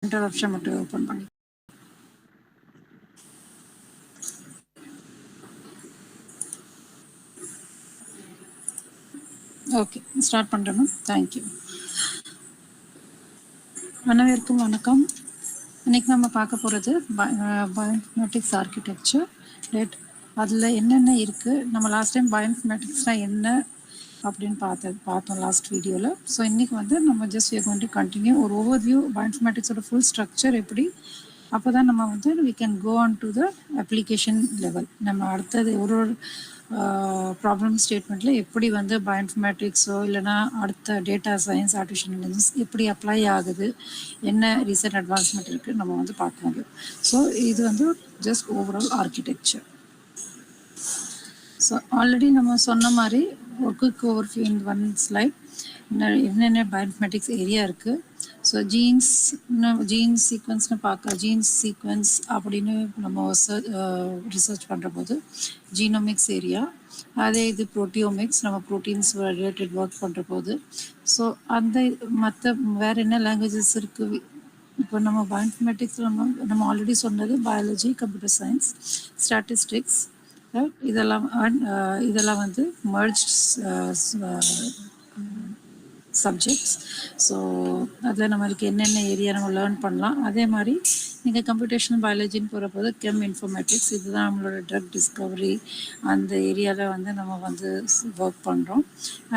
introduction மட்டும் open பண்ணி okay start பண்றேன். Thank you. அனைவருக்கும் வணக்கம். இன்னைக்கு நம்ம பார்க்க போகிறது பயோஇன்ஃபர்மேட்டிக்ஸ் ஆர்கிடெக்சர் ரைட். அதில் என்னென்ன இருக்குது, நம்ம லாஸ்ட் டைம் பயோஇன்ஃபர்மேட்டிக்ஸ்னால் என்ன அப்படின்னு பார்த்தோம் லாஸ்ட் வீடியோவில். ஸோ இன்றைக்கி வந்து நம்ம just we are going to continue ஒரு ஓவர்வியூ பயோஇன்ஃபர்மேட்டிக்ஸோட ஃபுல் ஸ்ட்ரக்சர் எப்படி, அப்போ தான் நம்ம வந்து we can go on to the application level. நம்ம அடுத்தது ஒரு ப்ராப்ளம் ஸ்டேட்மெண்ட்டில் எப்படி வந்து பயோஇன்ஃபர்மேட்டிக்ஸோ இல்லைனா அடுத்த டேட்டா சயின்ஸ் ஆர்டிஃபிஷியல் இன்டெலிஜென்ஸ் எப்படி அப்ளை ஆகுது, என்ன ரீசன்ட் அட்வான்ஸ்மெண்ட் இருக்குது நம்ம வந்து பார்க்க முடியும். ஸோ இது வந்து just overall architecture. So already நம்ம சொன்ன மாதிரி ஒரு quick overview in one slide என்னென்ன பயோஇன்ஃபர்மேட்டிக்ஸ் ஏரியா இருக்குது. ஸோ ஜீன்ஸ் சீக்வன்ஸ்னு பார்க்க ஜீன்ஸ் சீக்வன்ஸ் அப்படின்னு நம்ம ரிசர்ச் பண்ணுற போது ஜீனோமிக்ஸ் ஏரியா. அதே இது ப்ரோட்டியோமிக்ஸ், நம்ம ப்ரோட்டீன்ஸ் ரிலேட்டட் ஒர்க் பண்ணுற போது. ஸோ அந்த மற்ற வேறு என்ன லாங்குவேஜஸ் இருக்குது. இப்போ நம்ம பயோஇன்ஃபர்மேட்டிக்ஸ் நம்ம ஆல்ரெடி சொன்னது பயாலஜி, கம்ப்யூட்டர் சயின்ஸ், ஸ்டாட்டிஸ்டிக்ஸ், இதெல்லாம் வந்து மர்ஜ் சப்ஜெக்ட்ஸ். ஸோ அதில் நம்மளுக்கு என்னென்ன ஏரியா நம்ம லேர்ன் பண்ணலாம். அதே மாதிரி நீங்கள் கம்ப்யூட்டேஷனல் பயாலஜின்னு போகிறப்போது கெம் இன்ஃபர்மேட்டிக்ஸ், இதுதான் நம்மளோட ட்ரக் டிஸ்கவரி, அந்த ஏரியாவில் வந்து நம்ம வந்து ஒர்க் பண்ணுறோம்.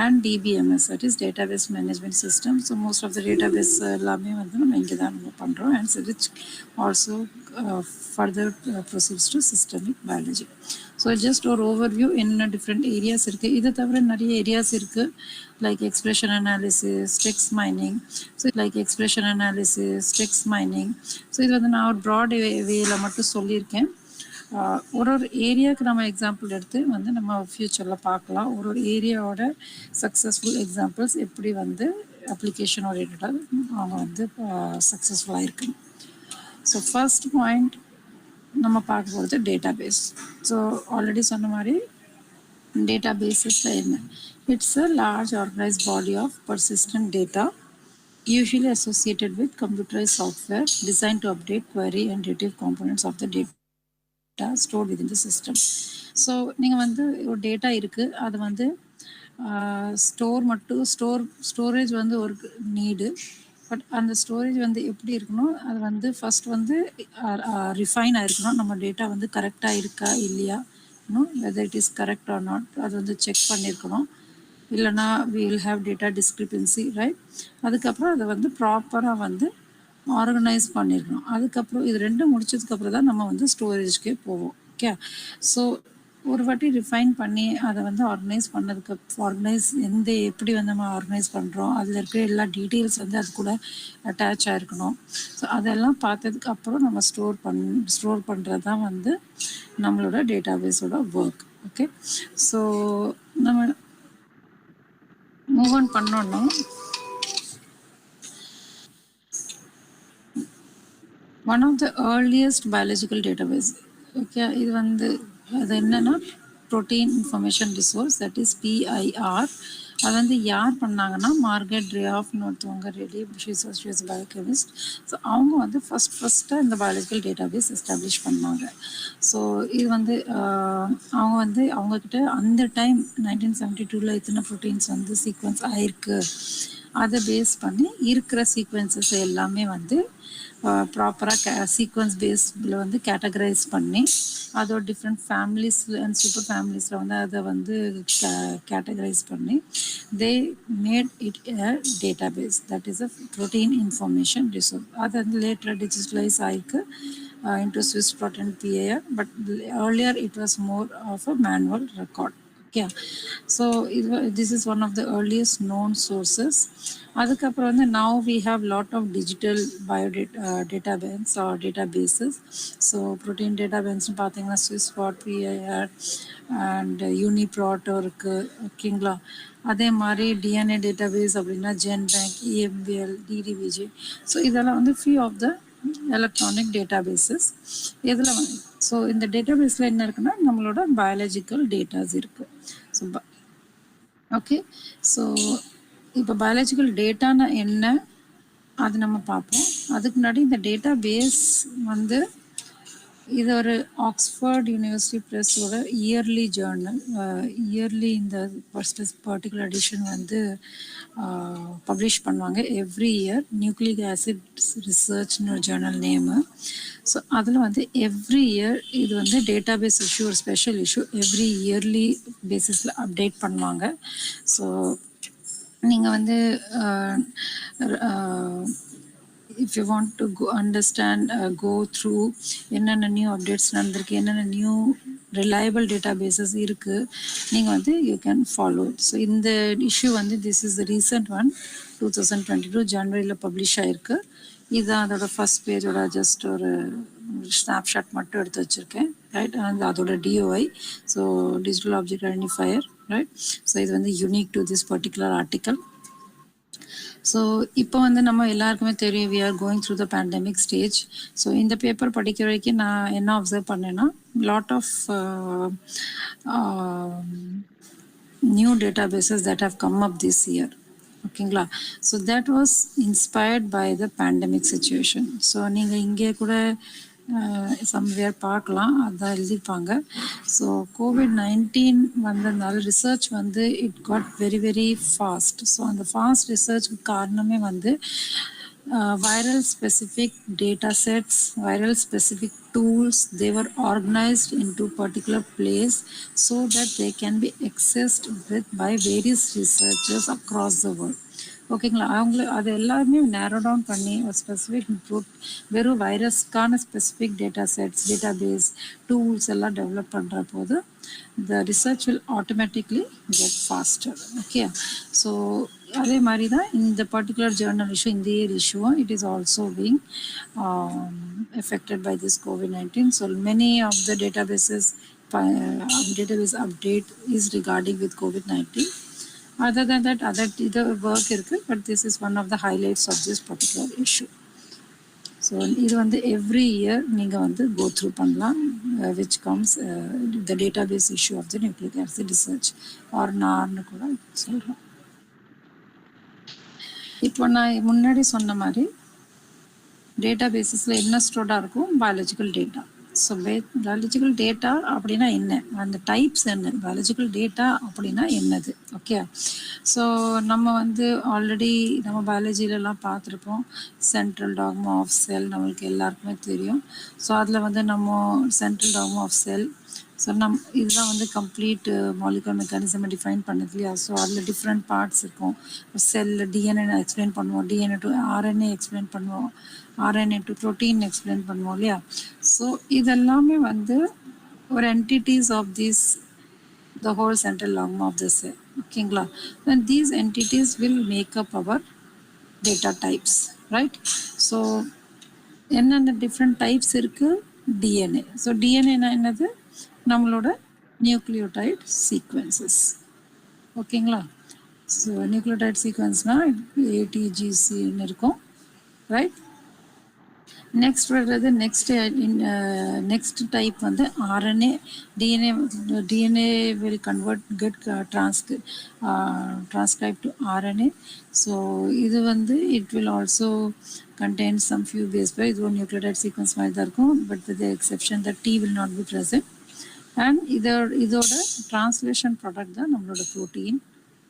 And DBMS, that is database management system. So most of the database எல்லாமே வந்து நம்ம இங்கே தான் நம்ம பண்ணுறோம். And which also further proceeds to systemic biology. So just ஒரு ஓவர்வியூ என்ன டிஃப்ரெண்ட் ஏரியாஸ் இருக்குது. இதை தவிர நிறைய ஏரியாஸ் இருக்குது, like expression analysis, text mining. So so இது வந்து நான் ஒரு ப்ராட் வேல மட்டும் சொல்லியிருக்கேன். ஒரு ஏரியாவுக்கு நம்ம எக்ஸாம்பிள் எடுத்து வந்து நம்ம ஃப்யூச்சரில் பார்க்கலாம். ஒரு ஏரியாவோட சக்ஸஸ்ஃபுல் எக்ஸாம்பிள்ஸ் எப்படி வந்து அப்ளிகேஷன் ஓரியன்டாக அவங்க வந்து சக்ஸஸ்ஃபுல்லாக இருக்கு. ஸோ ஃபர்ஸ்ட் பாயிண்ட் நம்ம பார்க்க போகிறது டேட்டாபேஸ். ஸோ ஆல்ரெடி சொன்ன மாதிரி டேட்டாபேஸில் என்ன, it's a large organised body of persistent data usually associated with computerized software designed to update, query and retrieve components of the data stored within the system. So நீங்கள் வந்து ஒரு data இருக்குது, அது வந்து ஸ்டோரேஜ் வந்து ஒரு நீடு. பட் அந்த storage வந்து எப்படி இருக்கணும், அது வந்து ஃபஸ்ட் வந்து ரிஃபைன் ஆகிருக்கணும். நம்ம டேட்டா வந்து கரெக்டாக இருக்கா இல்லையா, whether it is correct R not, அது வந்து செக் பண்ணியிருக்கணும். இல்லைனா we will have data discrepancy, right. அதுக்கப்புறம் அதை வந்து ப்ராப்பராக வந்து ஆர்கனைஸ் பண்ணியிருக்கணும். அதுக்கப்புறம் இது ரெண்டும் முடிச்சதுக்கப்புறம் தான் நம்ம வந்து ஸ்டோரேஜ்க்கே போவோம். ஓகே. ஸோ ஒரு வாட்டி ரிஃபைன் பண்ணி அதை வந்து ஆர்கனைஸ் எப்படி வந்து நம்ம ஆர்கனைஸ் பண்ணுறோம், அதில் இருக்கிற எல்லா டீட்டெயில்ஸ் வந்து அது கூட அட்டாச் ஆகிருக்கணும். ஸோ அதெல்லாம் பார்த்ததுக்கு அப்புறம் நம்ம ஸ்டோர் பண்ணுறது தான் வந்து நம்மளோட டேட்டாபேஸோட ஒர்க். ஓகே. ஸோ நம்ம மூவ் ஆன் பண்ணோன்னா one of the earliest biological database. Okay. இது வந்து அது என்னென்னா protein information resource, that is PIR. அது வந்து யார் பண்ணாங்கன்னா மார்கரெட் ரேஆஃப்னு ஒருத்தவங்க ரெடி ஷீஸ் பயோகெமிஸ்ட். ஸோ அவங்க வந்து ஃபஸ்ட்டாக இந்த பயாலஜிக்கல் டேட்டாபேஸ் எஸ்டாப்ளிஷ் பண்ணாங்க. ஸோ இது வந்து அவங்க வந்து அவங்கக்கிட்ட அந்த டைம் 1972 இத்தனை ப்ரோட்டீன்ஸ் வந்து சீக்வன்ஸ் ஆயிருக்கு, அதை பேஸ் பண்ணி இருக்கிற சீக்வன்சஸ் எல்லாமே வந்து ப்ராப்பராக சீக்வன்ஸ் பேஸில் வந்து கேட்டகரைஸ் பண்ணி அதோட டிஃப்ரெண்ட் ஃபேமிலிஸ் அண்ட் சூப்பர் ஃபேமிலிஸில் வந்து அதை வந்து கேட்டகரைஸ் பண்ணி they made it a database, that is a protein information resource. அது வந்து லேட்டராக டிஜிட்டலைஸ் ஆகிருக்கு into Swiss protein PIR, but earlier it was more of a manual record. Okay. So this is one of the earliest known sources. அதுக்கப்புறம் வந்து now we have lot of digital databanks or databases. So protein databanks பார்த்தீங்கன்னா Swiss prot, PIR and UniProt இருக்கு. ஓகேங்களா. அதே மாதிரி DNA database அப்படின்னா GenBank, EMBL, DDBJ. So இதெல்லாம் வந்து few of the electronic databases. இதில் ஸோ இந்த டேட்டாபேஸில் என்ன இருக்குன்னா நம்மளோட பயாலஜிக்கல் டேட்டாஸ் இருக்குது. So okay. ஸோ இப்போ பயாலஜிக்கல் டேட்டானா என்ன, அது நம்ம பார்ப்போம். அதுக்கு முன்னாடி இந்த டேட்டா பேஸ் வந்து இது ஒரு ஆக்ஸ்ஃபோர்ட் யூனிவர்சிட்டி ப்ரெஸ்ஸோட இயர்லி ஜேர்னல். இயர்லி இந்த பர்டிகுலர் எடிஷன் வந்து பப்ளிஷ் பண்ணுவாங்க எவ்ரி இயர். நியூக்ளிக் ஆசிட் ரிசர்ச்னு ஒரு ஜேர்னல் நேமு. ஸோ அதில் வந்து எவ்ரி இயர் இது வந்து டேட்டா பேஸ் இஷ்யூ, ஒரு ஸ்பெஷல் இஷ்யூ எவ்ரி இயர்லி பேசிஸில் அப்டேட் பண்ணுவாங்க. ஸோ நீங்கள் வந்து if you want to go understand, go through என்னென்ன நியூ அப்டேட்ஸ் நடந்திருக்கு, என்னென்ன நியூ ரிலையபிள் டேட்டா பேசஸ் இருக்குது, நீங்கள் வந்து you can follow it. So இந்த இஷ்யூ வந்து this is the recent one, 2022 ஜனவரியில் பப்ளிஷ் ஆகிருக்கு. இதுதான் அதோட ஃபர்ஸ்ட் பேஜோட ஜஸ்ட் ஒரு ஸ்னாப்ஷாட் மட்டும் எடுத்து வச்சுருக்கேன், ரைட். அண்ட் அதோட DOI, so digital object identifier, right. So இது வந்து unique to this particular article. So இப்போ வந்து நம்ம எல்லாருக்குமே தெரியும் we are going through the pandemic stage. So இந்த பேப்பர் படிக்கிற வரைக்கும் நான் என்ன அப்சர்வ் பண்ணேன்னா, lot of new databases that have come up this year. ஓகேங்களா? So that was inspired by the pandemic situation. So நீங்கள் இங்கே கூட சம்வேர் பார்க்கலாம், அதான் எழுதியிருப்பாங்க. ஸோ COVID-19 வந்ததுனால ரிசர்ச் வந்து it got very very fast. So அந்த ஃபாஸ்ட் ரிசர்ச்சுக்கு காரணமே வந்து viral specific data sets, viral specific tools, they were organized into particular place so that they can be accessed by various researchers across the world. ஓகேங்களா? அது எல்லாருமே நேரோ down பண்ணி ஒரு ஸ்பெசிஃபிக் வெறும் வைரஸ்க்கான specific data sets, data base, tools எல்லாம் develop பண்ணுற போது the research will automatically get faster. Okay, so அதே மாதிரி தான் இந்த பர்டிகுலர் ஜேர்னல் இஷ்யூ, இந்த year issue, it is also being affected by this COVID-19. So many of the databases database update is regarding with COVID-19. Other than that, other work இருக்குது, but this is one of the highlights of this particular issue. So இது வந்து every year நீங்கள் வந்து go through பண்ணலாம், which comes the data base issue of the nucleic acid research or நார்னு கூட சொல்கிறோம். இப்போ நான் முன்னாடி சொன்ன மாதிரி டேட்டா பேஸஸில் என்ன ஸ்டோர்டாக இருக்கும், biological data. So biological data அப்படின்னா என்ன, அந்த டைப்ஸ் என்ன, பயாலஜிக்கல் டேட்டா அப்படின்னா என்னது. ஓகே, ஸோ நம்ம வந்து ஆல்ரெடி நம்ம பயாலஜிலலாம் பார்த்துருப்போம், சென்ட்ரல் டாக்மா ஆஃப் செல் நம்மளுக்கு எல்லாருக்குமே தெரியும். ஸோ அதில் வந்து நம்ம central dogma of cell, so இதுதான் வந்து கம்ப்ளீட் மாலிகுலர் மெக்கானிசமை டிஃபைன் பண்ணுது இல்லையா. ஸோ அதில் டிஃப்ரெண்ட் பார்ட்ஸ் இருக்கும். செல்லில் டிஎன்ஏ எக்ஸ்பிளைன் பண்ணுவோம், டிஎன்ஏ டு ஆர்என்ஏ எக்ஸ்பிளைன் பண்ணுவோம், ஆர்என்ஏ டு ப்ரோட்டீன் எக்ஸ்பிளைன் பண்ணுவோம் இல்லையா. ஸோ இதெல்லாமே வந்து ஒரு entities of these the whole central logma of the cell. ஓகேங்களா? then these entities will make up our data types, right? so என்னென்ன different types இருக்குது, DNA. So டிஎன்ஏனா என்னது, நம்மளோட நியூக்ளியோடைட் சீக்வன்சஸ். ஓகேங்களா? ஸோ நியூக்ளியோடைட் சீக்வன்ஸ்னால் ஏடிஜிசின்னு இருக்கும், ரைட். நெக்ஸ்ட் வர்றது next type வந்து RNA. DNA will get transcribed to RNA. So இது வந்து it will also contain some few base pair. இது ஒரு நியூக்ளியோடைட் சீக்வன்ஸ் மாதிரி தான் இருக்கும், but with the exception that T will not be present. And இதோட translation product தான் நம்மளோட protein,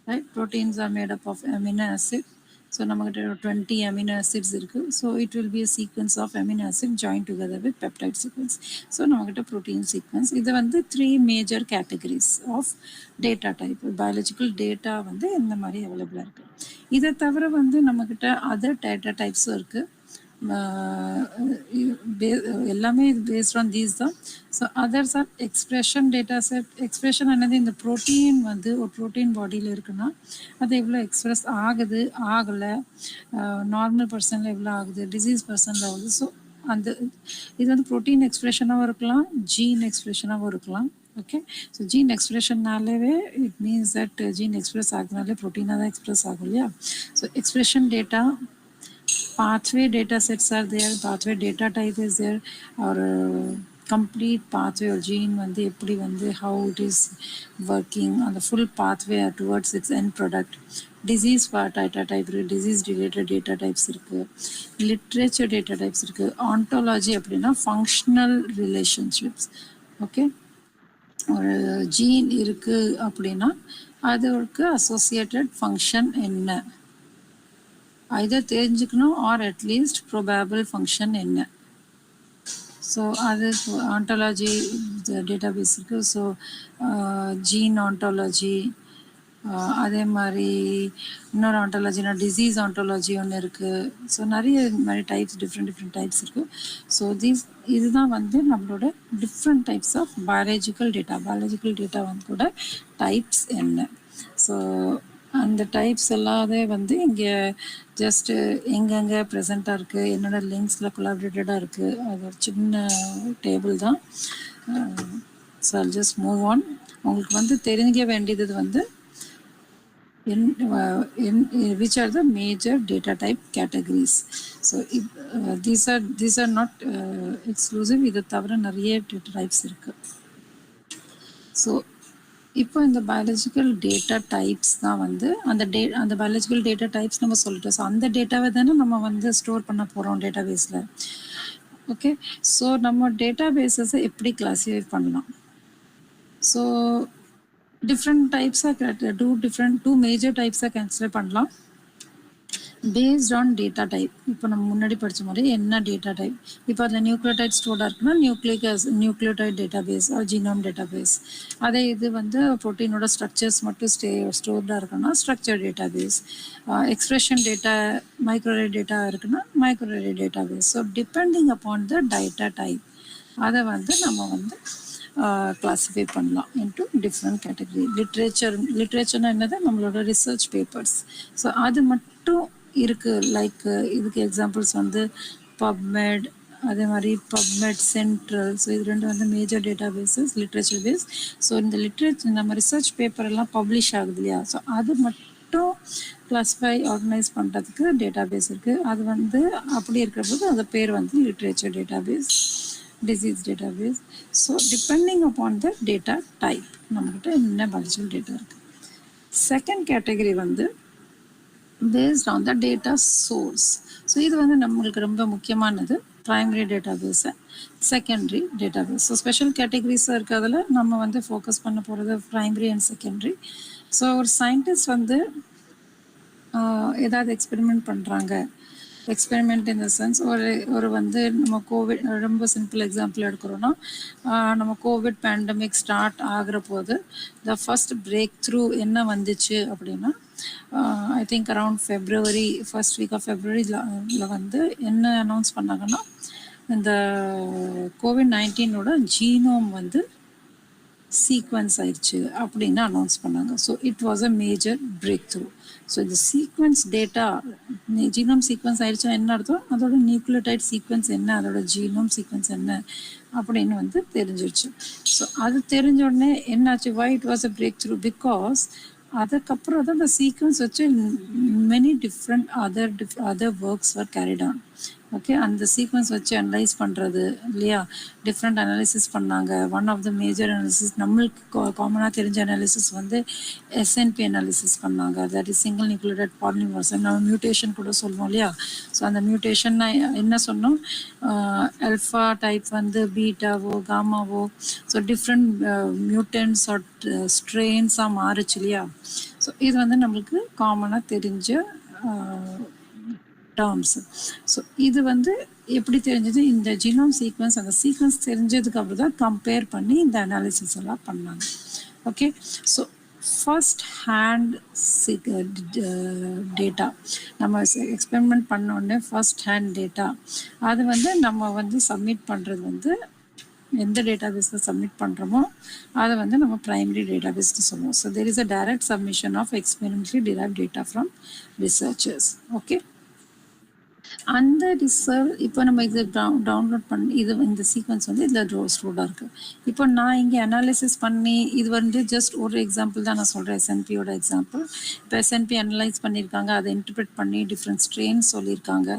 right. Proteins are made up of amino acid. So நம்மகிட்ட 20 amino acids இருக்குது. So it will be a sequence of amino acid join together with peptide sequence. So நம்மகிட்ட protein sequence. இது வந்து 3 major categories of data type. Biological data வந்து இந்த மாதிரி அவைலபிளாக இருக்குது. இதை தவிர வந்து நம்மக்கிட்ட அதர் டேட்டா டைப்ஸும் இருக்குது. எல்லாமே பேஸ்ட் ஆன் தீஸ் தான். So others are expression data set. Expression என்னது, இந்த ப்ரோட்டீன் வந்து ஒரு ப்ரோட்டீன் பாடியில் இருக்குன்னா அது எவ்வளோ எக்ஸ்பிரஸ் ஆகுது, ஆகலை, நார்மல் பர்சனில் எவ்வளோ ஆகுது, டிசீஸ் பர்சனில் ஆகுது. ஸோ அந்த இது வந்து ப்ரோட்டீன் எக்ஸ்பிரஷனாகவும் இருக்கலாம், ஜீன் எக்ஸ்பிரஷனாகவும் இருக்கலாம். ஓகே, ஸோ ஜீன் எக்ஸ்பிரஷன்னாலே it means that gene express ஆகுனாலே ப்ரோட்டீனாக தான் எக்ஸ்பிரஸ் ஆகும் இல்லையா. So expression data, pathway data sets are there, pathway data type is there, or complete pathway or gene வந்து எப்படி வந்து how it is working on the full pathway towards its end product. Disease data type இருக்குது, disease related data types இருக்குது, literature data types இருக்குது. Ontology அப்படின்னா functional relationships. Okay, ஒரு gene இருக்குது அப்படின்னா அதற்கு அசோசியேட்டட் ஃபங்க்ஷன் என்ன இதை தெரிஞ்சுக்கணும், ஆர் அட்லீஸ்ட் ப்ரொபேபிள் ஃபங்க்ஷன் என்ன. ஸோ அது ஆண்டாலஜி டேட்டாபேஸ் இருக்குது. ஸோ ஜீன் ஆண்டாலஜி, அதே மாதிரி இன்னொரு ஆண்டாலஜினா டிசீஸ் ஆண்டாலஜி ஒன்று இருக்குது. ஸோ நிறைய இந்த மாதிரி டைப்ஸ், டிஃப்ரெண்ட் டைப்ஸ் இருக்குது. ஸோ இதுதான் வந்து நம்மளோட different types of biological data வந்து கூட டைப்ஸ் என்ன. ஸோ அந்த டைப்ஸ் எல்லாதே வந்து இங்கே ஜஸ்ட்டு எங்கெங்கே ப்ரெசண்ட்டாக இருக்குது, என்னோட லிங்க்ஸில் கொலாபரேட்டடாக இருக்குது, அது ஒரு சின்ன டேபிள் தான். So I'll just move on. உங்களுக்கு வந்து தெரிஞ்சிக்க வேண்டியது வந்து which are the major data type categories. So these are not exclusive. இது தவிர நிறைய data types இருக்கு. ஸோ இப்போ இந்த பயாலஜிக்கல் டேட்டா டைப்ஸ் தான் வந்து அந்த பயாலஜிக்கல் டேட்டா டைப்ஸ் நம்ம சொல்லிட்டோம். ஸோ அந்த டேட்டாவை தானே நம்ம வந்து ஸ்டோர் பண்ண போகிறோம் டேட்டா பேஸில். ஓகே, ஸோ நம்ம டேட்டா பேஸஸை எப்படி கிளாஸிஃபை பண்ணலாம்? ஸோ டிஃப்ரெண்ட் டைப்ஸாக டூ மேஜர் டைப்ஸாக கன்சிடர் பண்ணலாம் பேஸ்ட் ஆன் டேட்டா டைப். இப்போ நம்ம முன்னாடி படித்த மாதிரி என்ன டேட்டா டைப், இப்போ அதில் நியூக்ளியோடைட் ஸ்டோர்டாக இருக்குன்னா nucleotide data base or genome data base. அதே இது வந்து ப்ரோட்டீனோட ஸ்ட்ரக்சர்ஸ் மட்டும் ஸ்டோர்டாக இருக்குன்னா structure data base. Expression data microarray data இருக்குன்னா microarray data base. So depending upon the data type அதை வந்து நம்ம வந்து கிளாஸிஃபை பண்ணலாம் இன்ட்டு டிஃப்ரெண்ட் கேட்டகரி. லிட்ரேச்சர்னா என்னது, நம்மளோட ரிசர்ச் பேப்பர்ஸ். ஸோ அது மட்டும் இருக்குது. லைக் இதுக்கு எக்ஸாம்பிள்ஸ் வந்து பப்மெட், அதே மாதிரி பப்மெட் சென்ட்ரல். ஸோ இது ரெண்டு வந்து major databases, literature base. So இந்த நம்ம ரிசர்ச் பேப்பர் எல்லாம் பப்ளிஷ் ஆகுது இல்லையா, ஸோ அது மட்டும் கிளாஸிஃபை ஆர்கனைஸ் பண்ணுறதுக்கு டேட்டா பேஸ் இருக்குது. அது வந்து அப்படி இருக்கிற போது அது பேர் வந்து literature database, disease database. So depending upon the data type நம்மகிட்ட என்ன பயாலஜிக்கல் டேட்டா இருக்குது. செகண்ட் கேட்டகரி வந்து based on the data source. So இது வந்து நம்மளுக்கு ரொம்ப முக்கியமானது, primary database, secondary database. So special கேட்டகரிஸாக இருக்கிறதுல நம்ம வந்து ஃபோக்கஸ் பண்ண போகிறது ப்ரைமரி அண்ட் செகண்டரி. ஸோ ஒரு சயின்டிஸ்ட் வந்து ஏதாவது எக்ஸ்பெரிமெண்ட் பண்ணுறாங்க. எக்ஸ்பெரிமெண்ட் இன் த சென்ஸ் ஒரு வந்து நம்ம கோவிட், ரொம்ப சிம்பிள் எக்ஸாம்பிள் எடுக்கிறோன்னா, நம்ம கோவிட் பேண்டமிக் ஸ்டார்ட் ஆகிற போது த ஃபஸ்ட் பிரேக் த்ரூ என்ன வந்துச்சு அப்படின்னா, I think around February, first week of ஃபெப்ரவரியில் வந்து என்ன அனௌன்ஸ் பண்ணாங்கன்னா, இந்த COVID-19 ஜீனோம் வந்து சீக்வன்ஸ் ஆயிடுச்சு அப்படின்னு அனௌன்ஸ் பண்ணாங்க. So it was a major break through. So இந்த சீக்வன்ஸ் டேட்டா, ஜீனோம் சீக்வன்ஸ் ஆயிடுச்சுன்னா என்ன அர்த்தம், அதோட நியூக்ளியோடைட் சீக்வன்ஸ் என்ன, அதோட ஜீனோம் சீக்வன்ஸ் என்ன அப்படின்னு வந்து தெரிஞ்சிருச்சு. ஸோ அது தெரிஞ்ச உடனே என்னாச்சு, why it was a breakthrough, because அதுக்கப்புறம் தான் இந்த சீக்வன்ஸ் வச்சு many different other works were carried on. Okay, அந்த சீக்வன்ஸ் வச்சு அனலைஸ் பண்ணுறது இல்லையா, டிஃப்ரெண்ட் அனாலிசிஸ் பண்ணாங்க. One of the major analysis, நம்மளுக்கு காமனாக தெரிஞ்ச அனாலிசிஸ் வந்து SNP அனாலிசிஸ் பண்ணாங்க. That is single nucleotide polymers. நம்ம மியூட்டேஷன் கூட சொல்லுவோம் இல்லையா. ஸோ அந்த மியூட்டேஷன் என்ன சொன்னோம், அல்ஃபா டைப் வந்து பீட்டாவோ காமாவோ, ஸோ டிஃப்ரெண்ட் மியூட்டன்ஸ் ஆர் ஸ்ட்ரெயின்ஸாக மாறுச்சு இல்லையா. ஸோ இது வந்து நம்மளுக்கு காமனாக தெரிஞ்ச டேர்ம்ஸ். ஸோ இது வந்து எப்படி தெரிஞ்சது, இந்த ஜீனோம் சீக்வன்ஸ், அந்த சீக்வன்ஸ் தெரிஞ்சதுக்கு அப்புறம் தான் கம்பேர் பண்ணி இந்த அனாலிசிஸ் எல்லாம் பண்ணாங்க. Okay, so first hand data நம்ம எக்ஸ்பெரிமெண்ட் பண்ணோடனே ஃபர்ஸ்ட் ஹேண்ட் டேட்டா அது வந்து நம்ம வந்து சப்மிட் பண்ணுறது வந்து எந்த டேட்டா பேஸில் சப்மிட் பண்ணுறோமோ அதை வந்து நம்ம ப்ரைமரி டேட்டா பேஸ்னு சொல்லுவோம். So there is a direct submission of experimentally derived data from researchers. Okay, அந்த ரிசல்ட் இப்போ நம்ம இது டவுன்லோட் பண்ணி இது இந்த சீக்வன்ஸ் வந்து இதில் ஸ்டோர்டாக இருக்குது. இப்போ நான் இங்கே அனாலிசிஸ் பண்ணி இது வந்து ஜஸ்ட் ஒரு எக்ஸாம்பிள் தான் நான் சொல்கிறேன், எஸ்என்பியோட எக்ஸாம்பிள். இப்போ எஸ்என்பி அனலைஸ் பண்ணியிருக்காங்க, அதை இன்டர்பிரேட் பண்ணி டிஃப்ரெண்ட் ஸ்ட்ரெயின்ஸ் சொல்லியிருக்காங்க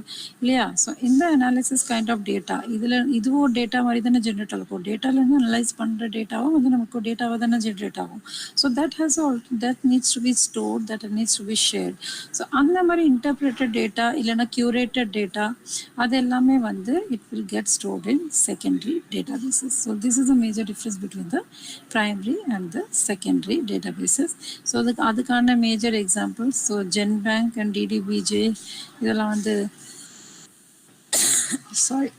இல்லையா. ஸோ இந்த அனாலிசிஸ் கைண்ட் ஆஃப் டேட்டா இதில் இதுவும் டேட்டா மாதிரி தானே ஜென்ரேட் ஆகும். டேட்டாலேருந்து அனலைஸ் பண்ணுற டேட்டாவும் வந்து நமக்கு டேட்டாவாக தானே ஜென்ரேட் ஆகும். So that needs to be stored, that needs to be shared. So அந்த மாதிரி இன்டர்பிரேட்டட் டேட்டா இல்லைன்னா கியூரேட்டட் data அது எல்லாமே வந்து it will get stored in secondary databases. So this is the major difference between the primary and the secondary databases. So அதுக்கான major examples, so GenBank and DDBJ இதெல்லாம் வந்து sorry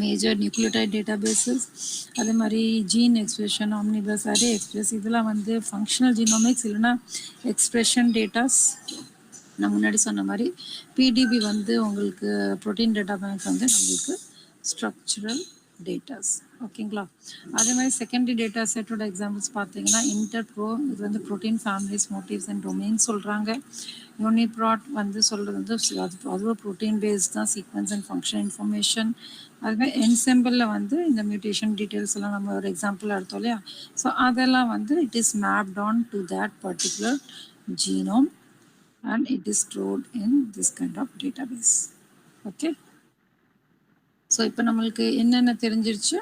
major nucleotide databases. அதே மாதிரி gene expression, omnibus, array express இதெல்லாம் வந்து functional genomics இல்லைன்னா expression datas. நான் முன்னாடி சொன்ன மாதிரி பிடிபி வந்து உங்களுக்கு ப்ரோட்டீன் டேட்டா பேங்க் வந்து நம்மளுக்கு ஸ்ட்ரக்சரல் டேட்டாஸ். ஓகேங்களா. அதே மாதிரி செகண்டரி டேட்டா செட்டோட எக்ஸாம்பிள்ஸ் பார்த்தீங்கன்னா இன்டர்ப்ரோ, இது வந்து protein families, motives and domains சொல்கிறாங்க. யூனிப்ராட் வந்து சொல்கிறது வந்து அதுவும் ப்ரோட்டீன் பேஸ்ட் தான், சீக்வன்ஸ் அண்ட் ஃபங்க்ஷன் இன்ஃபர்மேஷன். அதுமாதிரி என்செம்பிளில் வந்து இந்த மியூட்டேஷன் டீட்டெயில்ஸ் எல்லாம் நம்ம ஒரு எக்ஸாம்பிள் எடுத்தோம் இல்லையா. ஸோ அதெல்லாம் வந்து it is mapped on to that particular genome and it is stored in this kind of database. Okay. So இப்போ நம்மளுக்கு என்னென்ன தெரிஞ்சிருச்சு,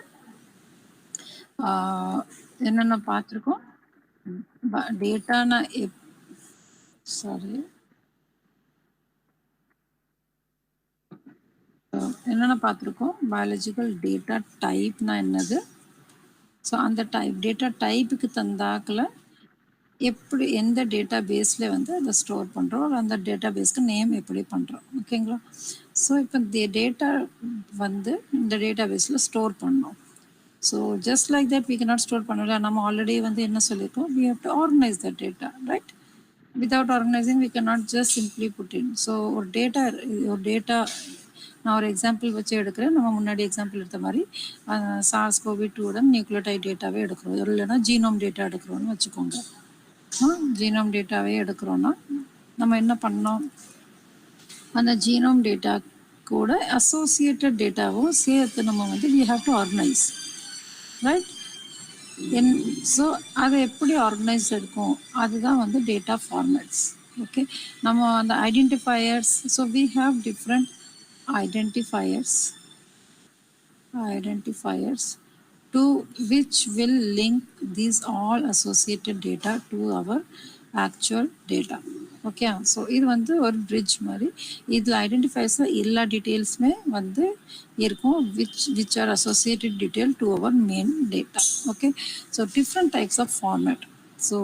என்னென்ன பார்த்துருக்கோம். டேட்டானா என்னென்ன பார்த்துருக்கோம். பயாலஜிக்கல் டேட்டா டைப்னா என்னது. ஸோ அந்த டேட்டா டைப்புக்கு தந்தாக்கில் எப்படி எந்த டேட்டா பேஸில் வந்து அதை ஸ்டோர் பண்ணுறோம், அந்த டேட்டா பேஸ்க்கு நேம் எப்படி பண்ணுறோம். ஓகேங்களா. ஸோ இப்போ டேட்டா வந்து இந்த டேட்டா பேஸில் ஸ்டோர் பண்ணோம். So just like that we cannot store பண்ணல. நம்ம ஆல்ரெடி வந்து என்ன சொல்லியிருக்கோம், we have to organise the data, right. Without organising we cannot just simply put in. So ஒரு டேட்டா நான் ஒரு எக்ஸாம்பிள் வச்சு எடுக்கிறேன். நம்ம முன்னாடி எக்ஸாம்பிள் எடுத்த மாதிரி SARS-CoV-2 நியூக்ளியோடைட் டேட்டாவே எடுக்கிறோம், இல்லைன்னா ஜீனோம் டேட்டா எடுக்கிறோன்னு வச்சுக்கோங்க. ஜீனோம் டேட்டாவே எடுக்கிறோன்னா நம்ம என்ன பண்ணோம், அந்த ஜீனோம் டேட்டா கூட அசோசியேட்டட் டேட்டாவும் சேர்த்து நம்ம வந்து we have to organise, right. So அதை எப்படி ஆர்கனைஸ் இருக்கும், அதுதான் வந்து டேட்டா ஃபார்மேட்ஸ். ஓகே. நம்ம அந்த identifiers, so we have different identifiers to which will link these all associated data to our actual data. Okay. So இது வந்து ஒரு பிரிட்ஜ் மாதிரி. இதில் ஐடென்டிஃபைஸில் எல்லா டீட்டெயில்ஸுமே வந்து இருக்கும், which are associated detail to our main data. Okay. So different types of format. So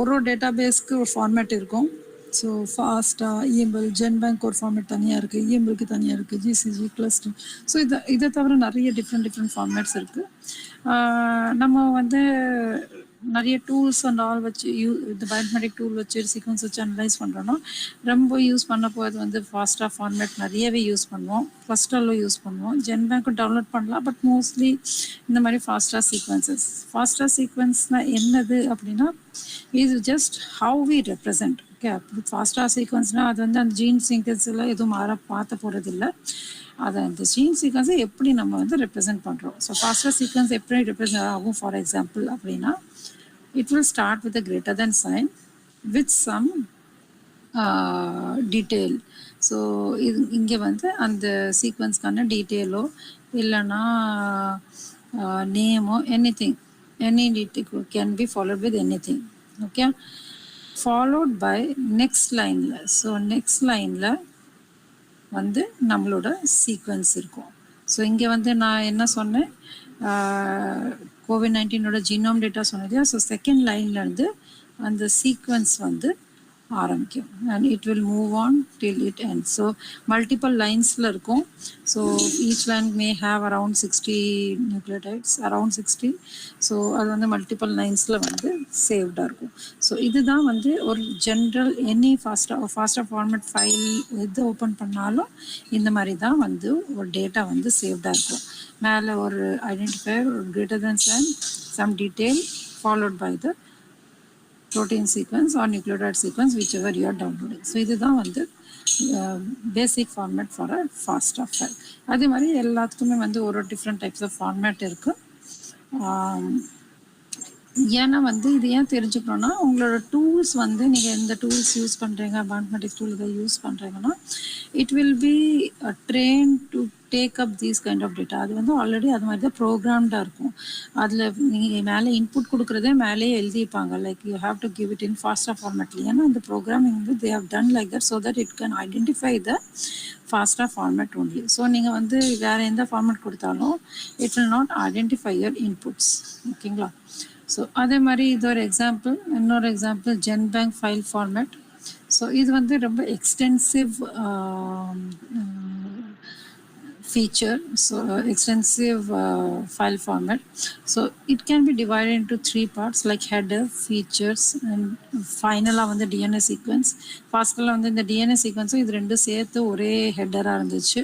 ஒரு டேட்டா பேஸ்க்கு ஒரு ஃபார்மேட் இருக்கும். ஸோ ஃபாஸ்ட்டாக இஎம்பிஎல், ஜென்பேங்க் ஒரு ஃபார்மேட் தனியாக இருக்குது, இஎம்பிஎல்க்கு தனியாக இருக்குது, ஜிசிஜி, கிளஸ்டர். ஸோ இதை தவிர நிறைய டிஃப்ரெண்ட் ஃபார்மேட்ஸ் இருக்குது. நம்ம வந்து நிறைய டூல்ஸ் அண்ட் ஆல் வச்சு இந்த பயோமெட்ரிக் டூல் வச்சு சீக்வன்ஸ் வச்சு அனலைஸ் பண்ணுறோன்னா ரொம்ப யூஸ் பண்ண போது வந்து ஃபாஸ்ட்டாக ஃபார்மேட் நிறையவே யூஸ் பண்ணுவோம், கிளஸ்டரில் யூஸ் பண்ணுவோம், ஜென்பேங்க்கும் டவுன்லோட் பண்ணலாம். பட் மோஸ்ட்லி இந்த மாதிரி ஃபாஸ்ட்டாக சீக்வன்ஸ்னால் என்னது அப்படின்னா, இது just how we represent. Okay. ஃபாஸ்ட்டாக சீக்வன்ஸ்னால் அது வந்து அந்த ஜீன் சீக்வன்ஸில் எதுவும் பார்த்த போகிறதில்ல. அதை அந்த ஜீன் சீக்வன்ஸை எப்படி நம்ம வந்து ரெப்ரசென்ட் பண்ணுறோம். ஸோ ஃபாஸ்ட்டாக சீக்வன்ஸ் எப்படி ரெப்ரசென்ட் ஆகும், ஃபார் எக்ஸாம்பிள் அப்படின்னா it will start with a greater than sign with some detail. So இது இங்கே வந்து அந்த சீக்வன்ஸ்க்கான டீட்டெயிலோ இல்லைன்னா நேமோ any detail can be followed with anything. Okay. Followed by next line. So next லைனில் வந்து நம்மளோட சீக்வன்ஸ் இருக்கும். ஸோ இங்கே வந்து நான் என்ன சொன்னேன், COVID-19 ஜீனோம் டேட்டா சொன்னது. ஸோ செகண்ட் லைன்லேருந்து அந்த சீக்வன்ஸ் வந்து ஆரம்பிக்கும் and it will move on till it ends. So multiple linesல இருக்கும். So each line may have around 60 nucleotides, around 60. So அது வந்து மல்டிபிள் லைன்ஸில் வந்து சேவ்டாக இருக்கும். ஸோ இதுதான் வந்து ஒரு ஜென்ரல் எனி ஃபாஸ்ட்டாக ஃபார்மேட் ஃபைல் எது ஓப்பன் பண்ணாலும் இந்த மாதிரி தான் வந்து ஒரு டேட்டா வந்து சேவ்டாக இருக்கும். மேலே ஒரு ஐடென்டிஃபையர், ஒரு greater than sign, some detail followed by the protein sequence or nucleotide sequence, whichever you are downloading. So இதுதான் வந்து பேசிக் ஃபார்மேட் ஃபார் அ ஃபாஸ்டா ஃபைல். அதே மாதிரி எல்லாத்துக்குமே வந்து ஒரு டிஃப்ரெண்ட் டைப்ஸ் ஆஃப் ஃபார்மேட் இருக்குது. ஏன்னா வந்து இது ஏன் தெரிஞ்சுக்கணுன்னா, உங்களோட டூல்ஸ் வந்து நீங்கள் எந்த டூல்ஸ் யூஸ் பண்ணுறீங்க, மேத்தமெட்டிக்ஸ் டூல் இதை யூஸ் பண்ணுறீங்கன்னா, it will be train to take up these kind of data. அது வந்து ஆல்ரெடி அது மாதிரி தான் ப்ரோக்ராம்டாக இருக்கும். அதில் நீங்கள் மேலே இன்புட் கொடுக்குறதே மேலேயே எழுதிப்பாங்க, like you have to give it in FASTA ஃபார்மேட்ல. ஏன்னா அந்த ப்ரோக்ராமிங் வந்து they have done like that so that it can identify the FASTA format only. So நீங்கள் வந்து வேறு எந்த ஃபார்மேட் கொடுத்தாலும் it will not identify your inputs. ஓகேங்களா? ஸோ அதே மாதிரி இது ஒரு எக்ஸாம்பிள். இன்னொரு example GenBank file format. So இது வந்து ரொம்ப extensive feature, so extensive file format. So it can be divided into three parts like header, features and final on the DNA sequence. First on the DNA sequence இது ரெண்டும் சேர்த்து ஒரே ஹெட்டரா இருந்துச்சு.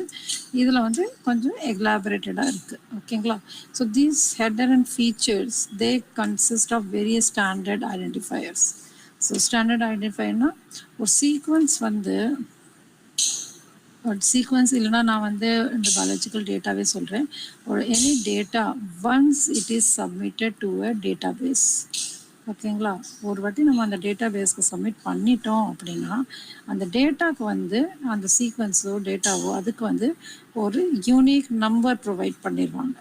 இதுல வந்து கொஞ்சம் elaborated-ஆ இருக்கு. ஓகேங்களா? So these header and features they consist of various standard identifiers. So standard identifier-னா ஒரு sequence வந்து சீக்வன்ஸ் இல்லைனா நான் வந்து இந்த பயாலஜிக்கல் டேட்டாவே சொல்கிறேன். ஒரு any data once it is submitted to a database. ஓகேங்களா? ஒரு வாட்டி நம்ம அந்த டேட்டா பேஸ்க்கு சப்மிட் பண்ணிட்டோம் அப்படின்னா அந்த டேட்டாவுக்கு வந்து அந்த சீக்வன்ஸோ டேட்டாவோ அதுக்கு வந்து ஒரு யூனிக் நம்பர் ப்ரொவைட் பண்ணிடுவாங்க.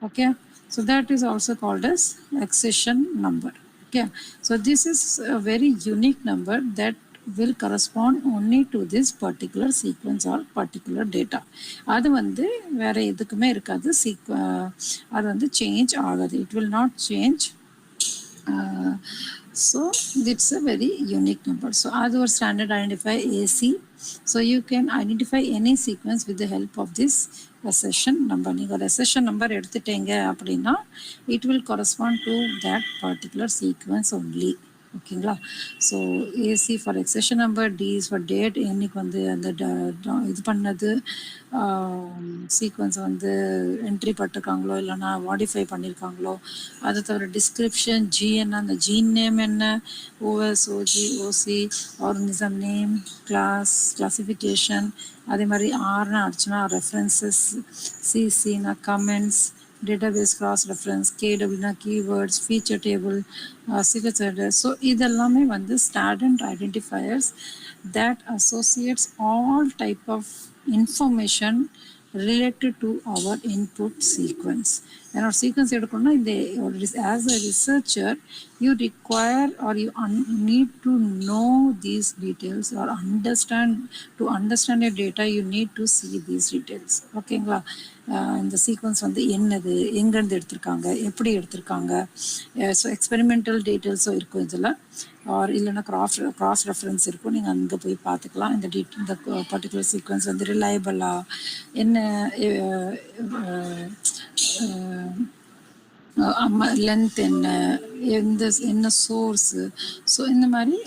Okay, so that is also called as accession number. Okay, so this is a very unique number that will correspond only to this particular sequence or particular data. அது வந்து வேற எதுக்குமே இருக்காது. அது வந்து change ஆகாது. It will not change. So it's a very unique number. So as our standard identifier AC, so you can identify any sequence with the help of this accession number. நீங்கள் accession number எடுத்துட்டீங்க அப்படின்னா it will correspond to that particular sequence only. ஓகேங்களா? So AC for accession number, D is for date, என்னைக்கு வந்து அந்த இது பண்ணது sequence வந்து என்ட்ரி பட்டிருக்காங்களோ இல்லைனா மாடிஃபை பண்ணியிருக்காங்களோ, அதை தவிர டிஸ்கிரிப்ஷன், ஜிஎன் அந்த ஜீன் நேம் என்ன, OS, OG, OC, organism name, classification, அதே மாதிரி ஆர்னா ஆச்சுன்னா ரெஃபரன்சஸ், சிசினா comments, database cross reference, KW keywords, feature table, sequence header. So இதெல்லாமே வந்து standard identifiers that associates all type of information related to our input sequence. And our sequence எடுக்கணும்னா இந்த as a researcher you require or you need to know these details or understand your data you need to see these details. ஓகேங்களா? இந்த sequence வந்து என்னது, எங்கேருந்து எடுத்திருக்காங்க, எப்படி எடுத்திருக்காங்க, ஸோ எக்ஸ்பெரிமெண்டல் டீட்டெயில்ஸும் இருக்கும் இதில், ஆர் இல்லைன்னா கிராஸ் ரெஃபரன்ஸ் இருக்கும். நீங்கள் அங்கே போய் பார்த்துக்கலாம் இந்த பர்டிகுலர் சீக்வன்ஸ் வந்து ரிலையபிளாக என்ன லென்த் என்ன சோர்ஸு, ஸோ இந்த மாதிரி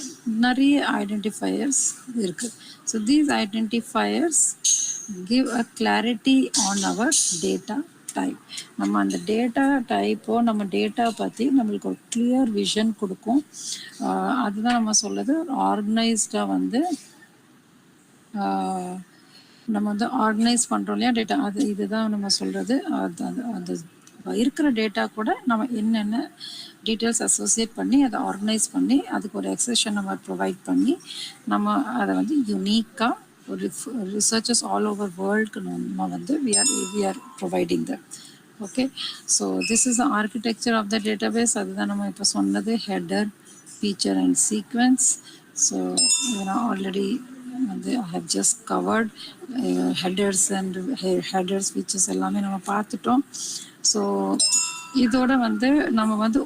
நிறைய ஐடென்டிஃபையர்ஸ் இருக்குது. So these identifiers give a clarity on our data type. நம்ம அந்த டேட்டா டைப்போ நம்ம டேட்டா பற்றி நம்மளுக்கு ஒரு கிளியர் விஷன் கொடுக்கும். அதுதான் நம்ம சொல்லுது ஆர்கனைஸ்டாக வந்து நம்ம வந்து ஆர்கனைஸ் பண்ணுறோம் இல்லையா டேட்டா, அது இதுதான் நம்ம சொல்கிறது. அந்த இருக்கிற டேட்டா கூட நம்ம என்னென்ன டீட்டெயில்ஸ் அசோசியேட் பண்ணி அதை ஆர்கனைஸ் பண்ணி அதுக்கு ஒரு எக்ஸெஷன் நம்பர் ப்ரொவைட் பண்ணி நம்ம அதை வந்து யுனீக்காக ஒரு ரிசர்ச்சர்ஸ் ஆல் ஓவர் வேர்ல்டுக்கு நம்ம வந்து we are providing them. Okay, so this is the architecture of the database. அதுதான் நம்ம இப்போ சொன்னது header, feature and sequence. So already I have just covered headers and headers features எல்லாமே நம்ம பார்த்துட்டோம். ஸோ இதோட வந்து நம்ம வந்து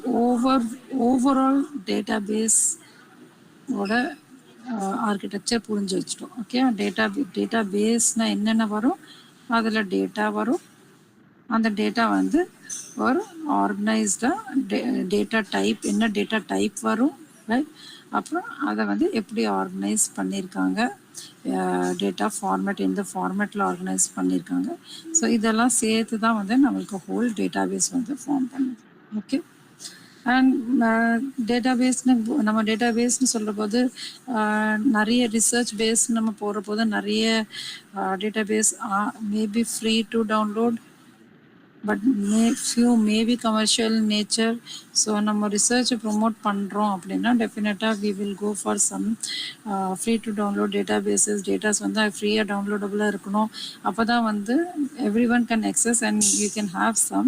ஓவரால் டேட்டாபேஸ் ஓட ஆர்கிடெக்சர் புரிஞ்சு வச்சிட்டோம். ஓகே, டேட்டா பேஸ்னால் என்னென்ன வரும், அதில் டேட்டா வரும், அந்த டேட்டா வந்து ஒரு ஆர்கனைஸ்டாக டேட்டா டைப் என்ன டேட்டா டைப் வரும், ரைட்? அப்புறம் அதை வந்து எப்படி ஆர்கனைஸ் பண்ணியிருக்காங்க, டேட்டா ஃபார்மேட் எந்த ஃபார்மேட்டில் ஆர்கனைஸ் பண்ணியிருக்காங்க. ஸோ இதெல்லாம் சேர்த்து தான் வந்து நம்மளுக்கு ஹோல் டேட்டாபேஸ் வந்து ஃபார்ம் பண்ணுது. ஓகே, அண்ட் டேட்டாபேஸ்னு நம்ம டேட்டாபேஸ்னு சொல்கிற போது நிறைய ரிசர்ச் பேஸ் நம்ம போகிற போது நிறைய database maybe free to download but few may be commercial nature. So நம்ம research promote பண்ணுறோம் அப்படின்னா டெஃபினட்டாக we will go for some free to download databases. Datas வந்து ஃப்ரீயாக டவுன்லோடபுளாக இருக்கணும். அப்போ தான் வந்து every one can access and you can have some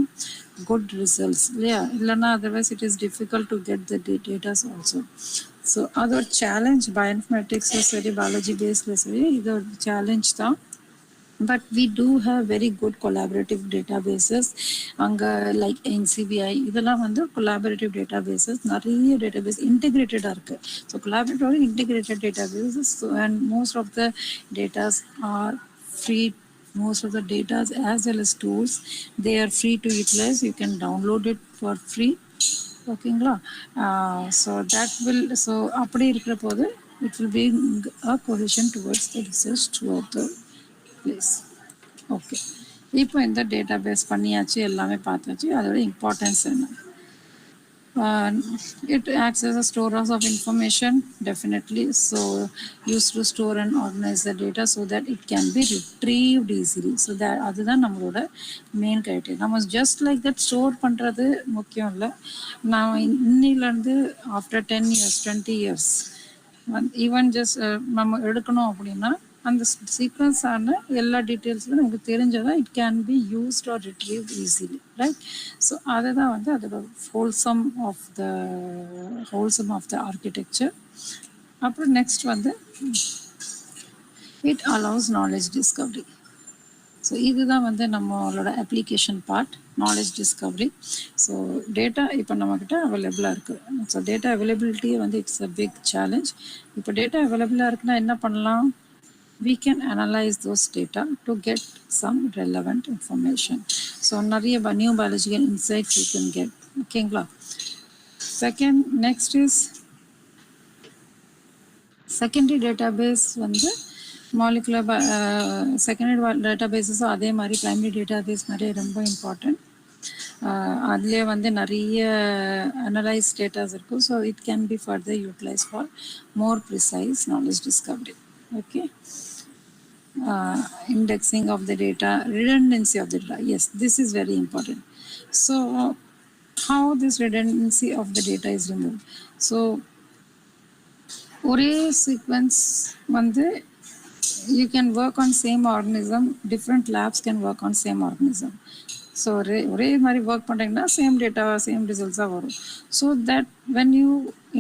good results. இல்லையா? இல்லைன்னா otherwise it is difficult to get the datas also. So அது ஒரு சேலஞ்ச் பயோஇன்ஃபர்மேட்டிக்ஸும் சரி biology பேஸில் சரி இது ஒரு சேலஞ்ச் தான். But we do have very good collaborative databases அங்கே லைக் NCBI இதெல்லாம் வந்து collaborative databases நிறைய database integrated இருக்குது. So collaborative integrated databases and most of the datas are free. Most of the data as well as tools they are free to utilize. You can download it for free. ஓகேங்களா? So that will so அப்படி இருக்கிற போது it will be a cohesion towards the research throughout the place. Okay, இப்போ இந்த data base பண்ணியாச்சு, எல்லாமே பார்த்தாச்சு. அதோட இம்பார்ட்டன்ஸ் என்ன? It acts as a storage of information, definitely. So used to store and organize the data so that it can be retrieved easily. So that அதுதான் நம்மளோட main criteria. நம்ம ஜஸ்ட் லைக் தட் ஸ்டோர் பண்ணுறது முக்கியம் இல்லை. நான் இன்னிலேருந்து after 10 years 20 years even just நம்ம எடுக்கணும் அப்படின்னா அந்த சீக்வன்ஸான எல்லா டீட்டெயில்ஸும் நமக்கு தெரிஞ்சதான் it can be used or retrieve easily, right? So அதுதான் வந்து அதோட ஹோல்சம் ஆஃப் த ஆர்கிடெக்சர். அப்புறம் நெக்ஸ்ட் வந்து it allows knowledge discovery. So இதுதான் வந்து நம்மளோட application part, knowledge discovery. So data இப்போ நம்மக்கிட்ட அவைலபிளாக இருக்குது. ஸோ டேட்டா அவைலபிலிட்டியே வந்து இட்ஸ் அ பிக் சேலஞ்ச். இப்போ டேட்டா அவைலபிளாக இருக்குன்னா என்ன பண்ணலாம்? We can analyze those data to get some relevant information. So நிறைய new biological insights we can get. ஓகேங்களா? Second next is secondary database வந்து மாலிகுலர் செகண்டரி டேட்டாபேஸஸும் அதே மாதிரி ப்ரைமரி டேட்டாபேஸ் மாதிரி ரொம்ப இம்பார்ட்டண்ட். அதுலேயே வந்து நிறைய அனலைஸ் டேட்டாஸ் இருக்கும். So it can be further utilise for more precise knowledge discovery. Okay, indexing of the data, redundancy of the data. Yes, this is very important. So how this redundancy of the data is removed? So ஒரே sequence வந்து you can work on same organism, different labs can work on same organism. So ஒரே மாதிரி work பண்ணுறீங்கன்னா same data same ரிசல்ட்ஸாக வரும். So that when you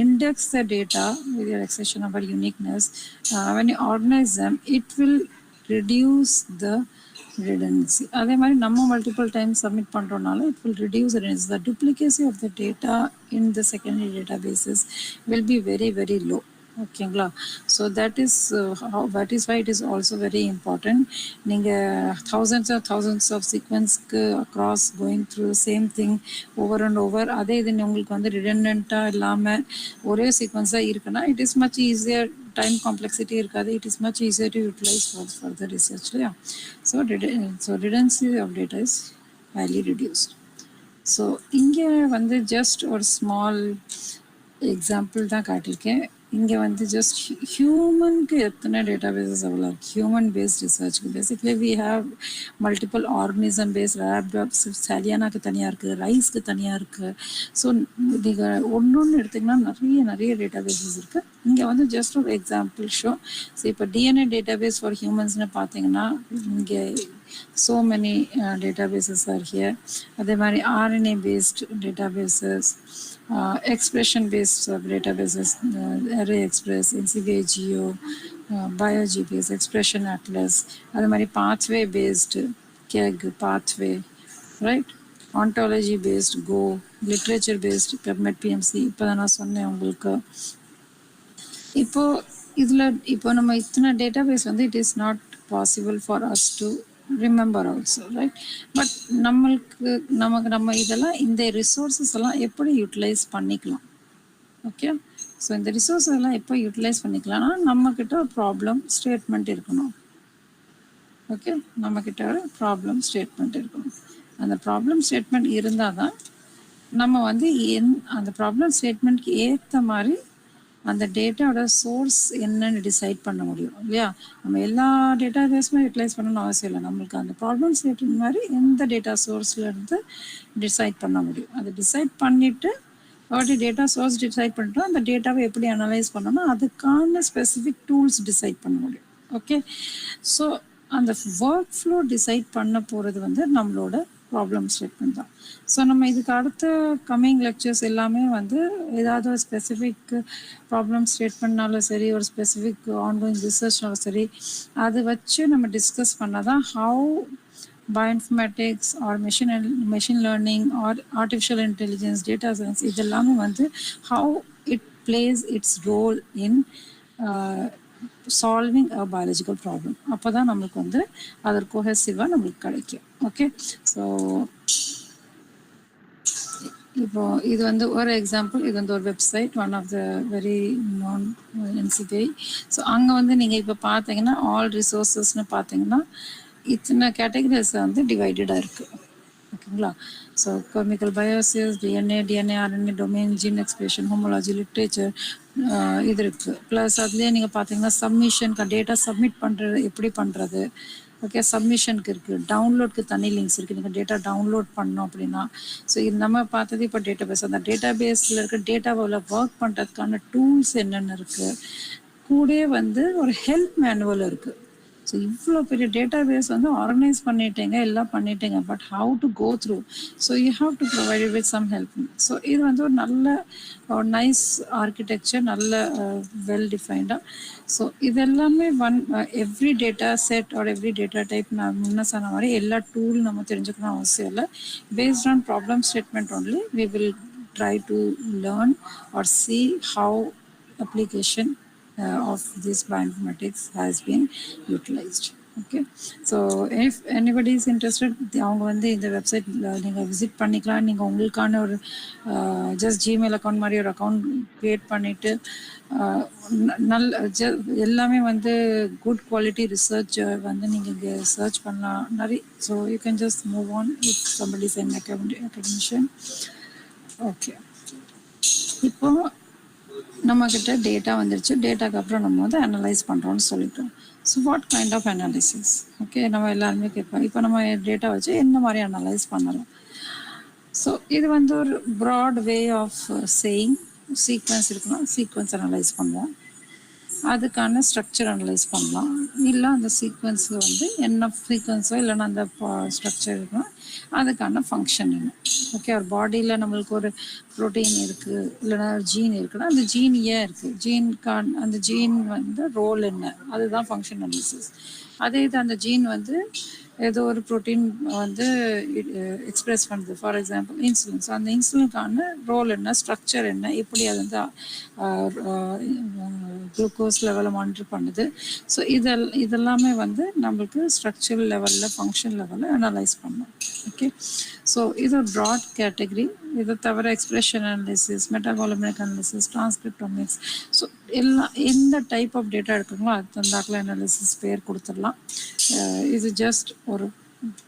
index the data with your exception number uniqueness, when you organise them it will reduce the redundancy. அதே மாதிரி நம்ம multiple times submit பண்ணுறோம்னால it will reduce redundancy. The duplicacy of the data in the secondary databases will be very very low. ஓகேங்களா? So that is why it is also very important. நீங்கள் thousands of சீக்வன்ஸ்க்கு across going through same thing over and over, அதே இது உங்களுக்கு வந்து ரிடண்டண்ட்டாக இல்லாமல் ஒரே சீக்வன்ஸாக இருக்குன்னா it is much easier. Time complexity இருக்காது. It is much easier to utilise for the research, இல்லையா? So redundancy of data is highly reduced. So இங்கே வந்து ஜஸ்ட் ஒரு ஸ்மால் எக்ஸாம்பிள் தான் காட்டியிருக்கேன். இங்கே வந்து ஜஸ்ட் ஹியூமனுக்கு எத்தனை டேட்டா பேஸஸ் அவ்வளோ இருக்குது. ஹியூமன் பேஸ்ட் ரிசர்ச்சுக்கு basically we have multiple organism based laptops. சலியானாக்கு தனியாக இருக்குது, ரைஸ்க்கு தனியாக இருக்குது. ஸோ நீங்கள் ஒன்று எடுத்திங்கன்னா நிறைய டேட்டா பேஸஸ் இருக்குது. இங்கே வந்து ஜஸ்ட் ஒரு எக்ஸாம்பிள் ஷோ. ஸோ இப்போ டிஎன்ஏ டேட்டா பேஸ் ஃபார் ஹியூமன்ஸ்னு பார்த்தீங்கன்னா இங்கே so many databases are here. அதே மாதிரி RNA based databases, expression based databases, array express, NCBI geo, BioGPS, expression atlas. அதே மாதிரி pathway based KEGG pathway, right? Ontology based go, literature based PubMed PMC. இப்போ நான் சொன்னேன் உங்களுக்கு. இப்போ நம்ம இத்தனை டேட்டாபேஸ் வந்து it is not possible for us to remember also, right? But நம்ம இதெல்லாம் இந்த ரிசோர்ஸஸ் எல்லாம் எப்படி யூட்டிலைஸ் பண்ணிக்கலாம்? ஓகே, ஸோ இந்த ரிசோர்ஸஸ் எல்லாம் எப்போ யூட்டிலைஸ் பண்ணிக்கலாம்னா நம்மக்கிட்ட ஒரு ப்ராப்ளம் ஸ்டேட்மெண்ட் இருக்கணும். ஓகே, நம்மக்கிட்ட ஒரு ப்ராப்ளம் ஸ்டேட்மெண்ட் இருக்கணும். அந்த ப்ராப்ளம் ஸ்டேட்மெண்ட் இருந்தால் தான் நம்ம வந்து அந்த ப்ராப்ளம் ஸ்டேட்மெண்ட்க்கு ஏற்ற மாதிரி அந்த டேட்டாவோட சோர்ஸ் என்னன்னு டிசைட் பண்ண முடியும் இல்லையா? நம்ம எல்லா டேட்டா பேஸுமே யூட்டிலைஸ் பண்ணணும்னு அவசியம் இல்லை. நம்மளுக்கு அந்த ப்ராப்ளம் ஸ்டேட்மெண்ட் மாதிரி எந்த டேட்டா சோர்ஸ்லேருந்து டிசைட் பண்ண முடியும். அதை டிசைட் பண்ணிவிட்டு வாட்டி டேட்டா சோர்ஸ் டிசைட் பண்ணிட்டோம், அந்த டேட்டாவை எப்படி அனலைஸ் பண்ணணும், அதுக்கான ஸ்பெசிஃபிக் டூல்ஸ் டிசைட் பண்ண முடியும். ஓகே, ஸோ அந்த ஒர்க் ஃப்ளோ டிசைட் பண்ண போகிறது வந்து நம்மளோட ப்ராப்ளம் ஸ்டேட்மெண்ட் தான். ஸோ நம்ம இதுக்கு அடுத்த கம்மிங் லெக்சர்ஸ் எல்லாமே வந்து ஏதாவது ஒரு ஸ்பெசிஃபிக் ப்ராப்ளம் ஸ்டேட்மெண்ட்னாலும் சரி, ஒரு ஸ்பெசிஃபிக் ஆன்கோயிங் ரிசர்ச்னாலும் சரி, அதை வச்சு நம்ம டிஸ்கஸ் பண்ணால் தான் how bioinformatics or machine learning or artificial intelligence, data science, இதெல்லாமே வந்து how it plays its role in solving a biological problem. அப்போ தான் நம்மளுக்கு வந்து அதற்கு கோஹெசிவாக நம்மளுக்கு கிடைக்கும். ஓகே, ஸோ இப்போ இது வந்து ஒரு எக்ஸாம்பிள். இது வந்து ஒரு website, one of the very நான் என்சிபிஐ. ஸோ அங்கே வந்து நீங்கள் இப்போ பார்த்தீங்கன்னா ஆல் ரிசோர்ஸஸ்ன்னு பார்த்தீங்கன்னா இத்தனை கேட்டகரிஸ் வந்து டிவைடடாக இருக்குது. ஓகேங்களா? ஸோ கெமிக்கல் பயோசிஸ், DNA, RNA, domain, gene expression, homology, literature, இது இருக்குது. ப்ளஸ் அதுலேயே நீங்கள் பார்த்தீங்கன்னா சப்மிஷனுக்கு டேட்டா சப்மிட் பண்ணுறது எப்படி பண்ணுறது. ஓகே, சப்மிஷனுக்கு இருக்குது, டவுன்லோட்க்கு தனி லிங்க்ஸ் இருக்குது. நீங்கள் டேட்டா டவுன்லோட் பண்ணோம் அப்படின்னா, ஸோ இது நம்ம பார்த்தது இப்போ டேட்டா பேஸ். அந்த டேட்டா பேஸில் இருக்க டேட்டாவில் ஒர்க் பண்ணுறதுக்கான டூல்ஸ் என்னென்ன இருக்குது, கூட வந்து ஒரு ஹெல்ப் மேனுவல் இருக்குது. ஸோ இவ்வளோ பெரிய டேட்டா பேஸ் வந்து ஆர்கனைஸ் பண்ணிட்டேங்க, எல்லாம் பண்ணிட்டேங்க, but how to go through, so you have to provide with some help. So இது வந்து ஒரு நல்ல நைஸ் ஆர்கிடெக்சர், நல்ல வெல் டிஃபைன்டாக. ஸோ இதெல்லாமே every data set or every data type நான் முன்ன சொன்ன மாதிரி எல்லா டூல் நம்ம தெரிஞ்சுக்கணும் அவசியம் இல்லை. Based on problem statement only we will try to learn or see how application of this bioinformatics has been utilized. Okay, so if anybody is interested, அவங்க வந்து இந்த வெப்சைட் நீங்கள் விசிட் பண்ணிக்கலாம். நீங்கள் உங்களுக்கான ஒரு ஜஸ்ட் ஜிமெயில் அக்கௌண்ட் மாதிரி ஒரு அக்கௌண்ட் க்ரியேட் பண்ணிவிட்டு எல்லாமே வந்து குட் குவாலிட்டி ரிசர்ச் வந்து நீங்கள் இங்கே சர்ச் பண்ணலாம் நிறைய. So you can just move on if somebody is an academician. Okay, இப்போ நம்மக்கிட்ட டேட்டா வந்துருச்சு. டேட்டாக்கு அப்புறம் நம்ம வந்து அனலைஸ் பண்ணுறோன்னு சொல்லிட்டோம். So what kind of analysis? Okay, நம்ம எல்லாருமே கேட்போம், இப்போ நம்ம டேட்டா வச்சு என்ன மாதிரி அனலைஸ் பண்ணலாம். ஸோ இது வந்து ஒரு broad way of saying. Sequence இருக்குன்னா சீக்வன்ஸ் அனலைஸ் பண்ணுவோம், அதுக்கான ஸ்ட்ரக்சர் அனலைஸ் பண்ணலாம். இல்லை அந்த சீக்வன்ஸில் வந்து என்ன சீக்வன்ஸோ இல்லைன்னா அந்த ஸ்ட்ரக்சர் இருக்குன்னா அதுக்கான ஃபங்க்ஷன் என்ன. ஓகே, ஒரு பாடியில் நம்மளுக்கு ஒரு ப்ரோட்டீன் இருக்குது இல்லைன்னா ஒரு ஜீன் இருக்குன்னா அந்த ஜீன் ஏன் இருக்குது, அந்த ஜீன் வந்து ரோல் என்ன, அதுதான் ஃபங்க்ஷன் அனாலிசிஸ். அதே இது அந்த ஜீன் வந்து ஏதோ ஒரு ப்ரோட்டீன் வந்து எக்ஸ்பிரஸ் பண்ணுது, ஃபார் எக்ஸாம்பிள் இன்சுலின். ஸோ அந்த இன்சுலினுக்கான ரோல் என்ன, ஸ்ட்ரக்சர் என்ன, எப்படி அது வந்து குளுக்கோஸ் லெவலை மானிட்டர் பண்ணுது. ஸோ இதெல்லாமே வந்து நம்மளுக்கு ஸ்ட்ரக்சரல் லெவலில், ஃபங்க்ஷன் லெவலில் அனலைஸ் பண்ணணும். ஓகே, ஸோ இது ஒரு ப்ராட் கேட்டகரி. இதை தவிர expression analysis, metabolomic analysis, transcriptomics, so எந்த டைப் ஆஃப் டேட்டா எடுக்கிறோங்களோ அது தந்தாக்கில் அனாலிசிஸ் பேர் கொடுத்துடலாம். இது ஜஸ்ட் ஒரு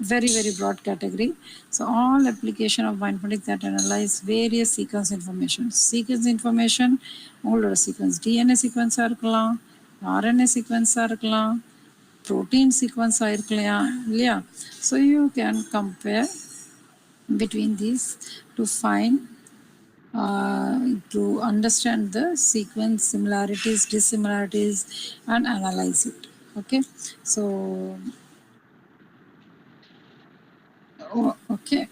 very very broad category. So all application of bioinformatics that analyze various sequence information உங்களோட சீக்வன்ஸ் டிஎன்ஏ சீக்வன்ஸாக இருக்கலாம், ஆர்என்ஏ சீக்வன்ஸாக இருக்கலாம், ப்ரோட்டீன் சீக்வன்ஸாக இருக்கலாம் இல்லையா. So you can compare between these to find to understand the sequence similarities, dissimilarities and analyze it. Okay, so okay,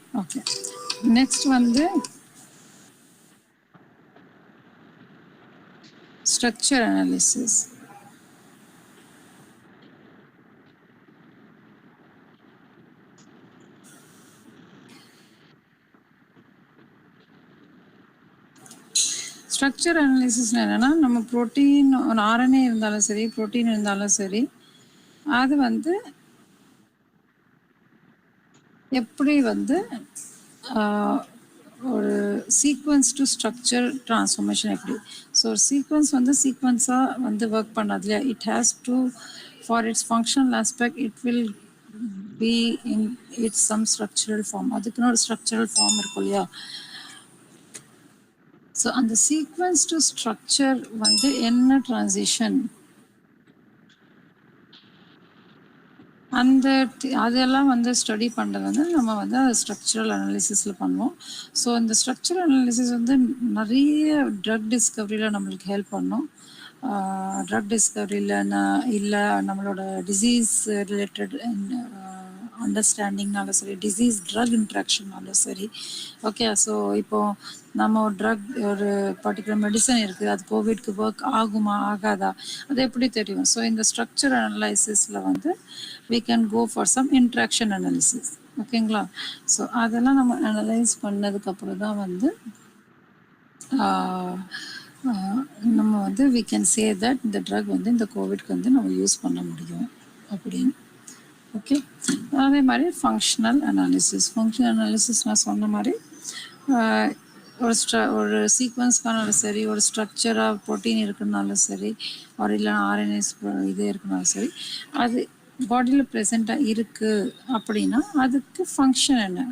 next வந்து structure analysis. Structure analysis என்னென்னா, நம்ம protein RNA இருந்தாலும் சரி, protein இருந்தாலும் சரி, அது வந்து எப்படி வந்து ஒரு சீக்வன்ஸ் டு ஸ்ட்ரக்சர் ட்ரான்ஸ்ஃபர்மேஷன் எப்படி. ஸோ ஒரு சீக்வன்ஸ் வந்து சீக்வன்ஸாக வந்து ஒர்க் பண்ணாது இல்லையா. It has to for its functional aspect it will be in its some structural form. அதுக்குன்னு ஒரு ஸ்ட்ரக்சரல் ஃபார்ம் இருக்கும் இல்லையா. ஸோ அந்த சீக்வன்ஸ் டு ஸ்ட்ரக்சர் வந்து என்ன ட்ரான்சிஷன், அந்த அதெல்லாம் வந்து ஸ்டடி பண்ணுறது வந்து நம்ம வந்து அது ஸ்ட்ரக்சரல் அனாலிசிஸில் பண்ணுவோம். ஸோ இந்த ஸ்ட்ரக்சரல் அனாலிசிஸ் வந்து நிறைய ட்ரக் டிஸ்கவரியில் நம்மளுக்கு ஹெல்ப் பண்ணும். ட்ரக் டிஸ்கவரியில் இல்லை நம்மளோட டிசீஸ் ரிலேட்டட் அண்டர்ஸ்டாண்டிங்னாலும் சரி, டிசீஸ் ட்ரக் இன்ட்ராக்ஷன்னாலும் சரி. ஓகே, ஸோ இப்போது நம்ம ஒரு ட்ரக், ஒரு பர்டிகுலர் மெடிசன் இருக்குது, அது கோவிட்க்கு ஒர்க் ஆகுமா ஆகாதா அது எப்படி தெரியும்? ஸோ இந்த ஸ்ட்ரக்சர் அனலைசிஸில் வந்து we can go for some interaction analysis. ஓகேங்களா? ஸோ அதெல்லாம் நம்ம அனலைஸ் பண்ணதுக்கப்புறம் தான் வந்து நம்ம வந்து we can say that இந்த ட்ரக் வந்து இந்த கோவிட்க்கு வந்து நம்ம யூஸ் பண்ண முடியும் அப்படின்னு. ஓகே, அதே மாதிரி ஃபங்க்ஷனல் அனாலிசிஸ் நான் சொன்ன மாதிரி ஒரு சீக்வன்ஸ்க்கானாலும் சரி, ஒரு ஸ்ட்ரக்சராக ப்ரோட்டீன் இருக்குனாலும் சரி, ஒரு இல்லை ஆர்என்ஏஸ் இது இருக்குனாலும் சரி, அது பாடியில் ப்ரெசண்ட்டாக இருக்குது அப்படின்னா அதுக்கு ஃபங்க்ஷன் என்ன?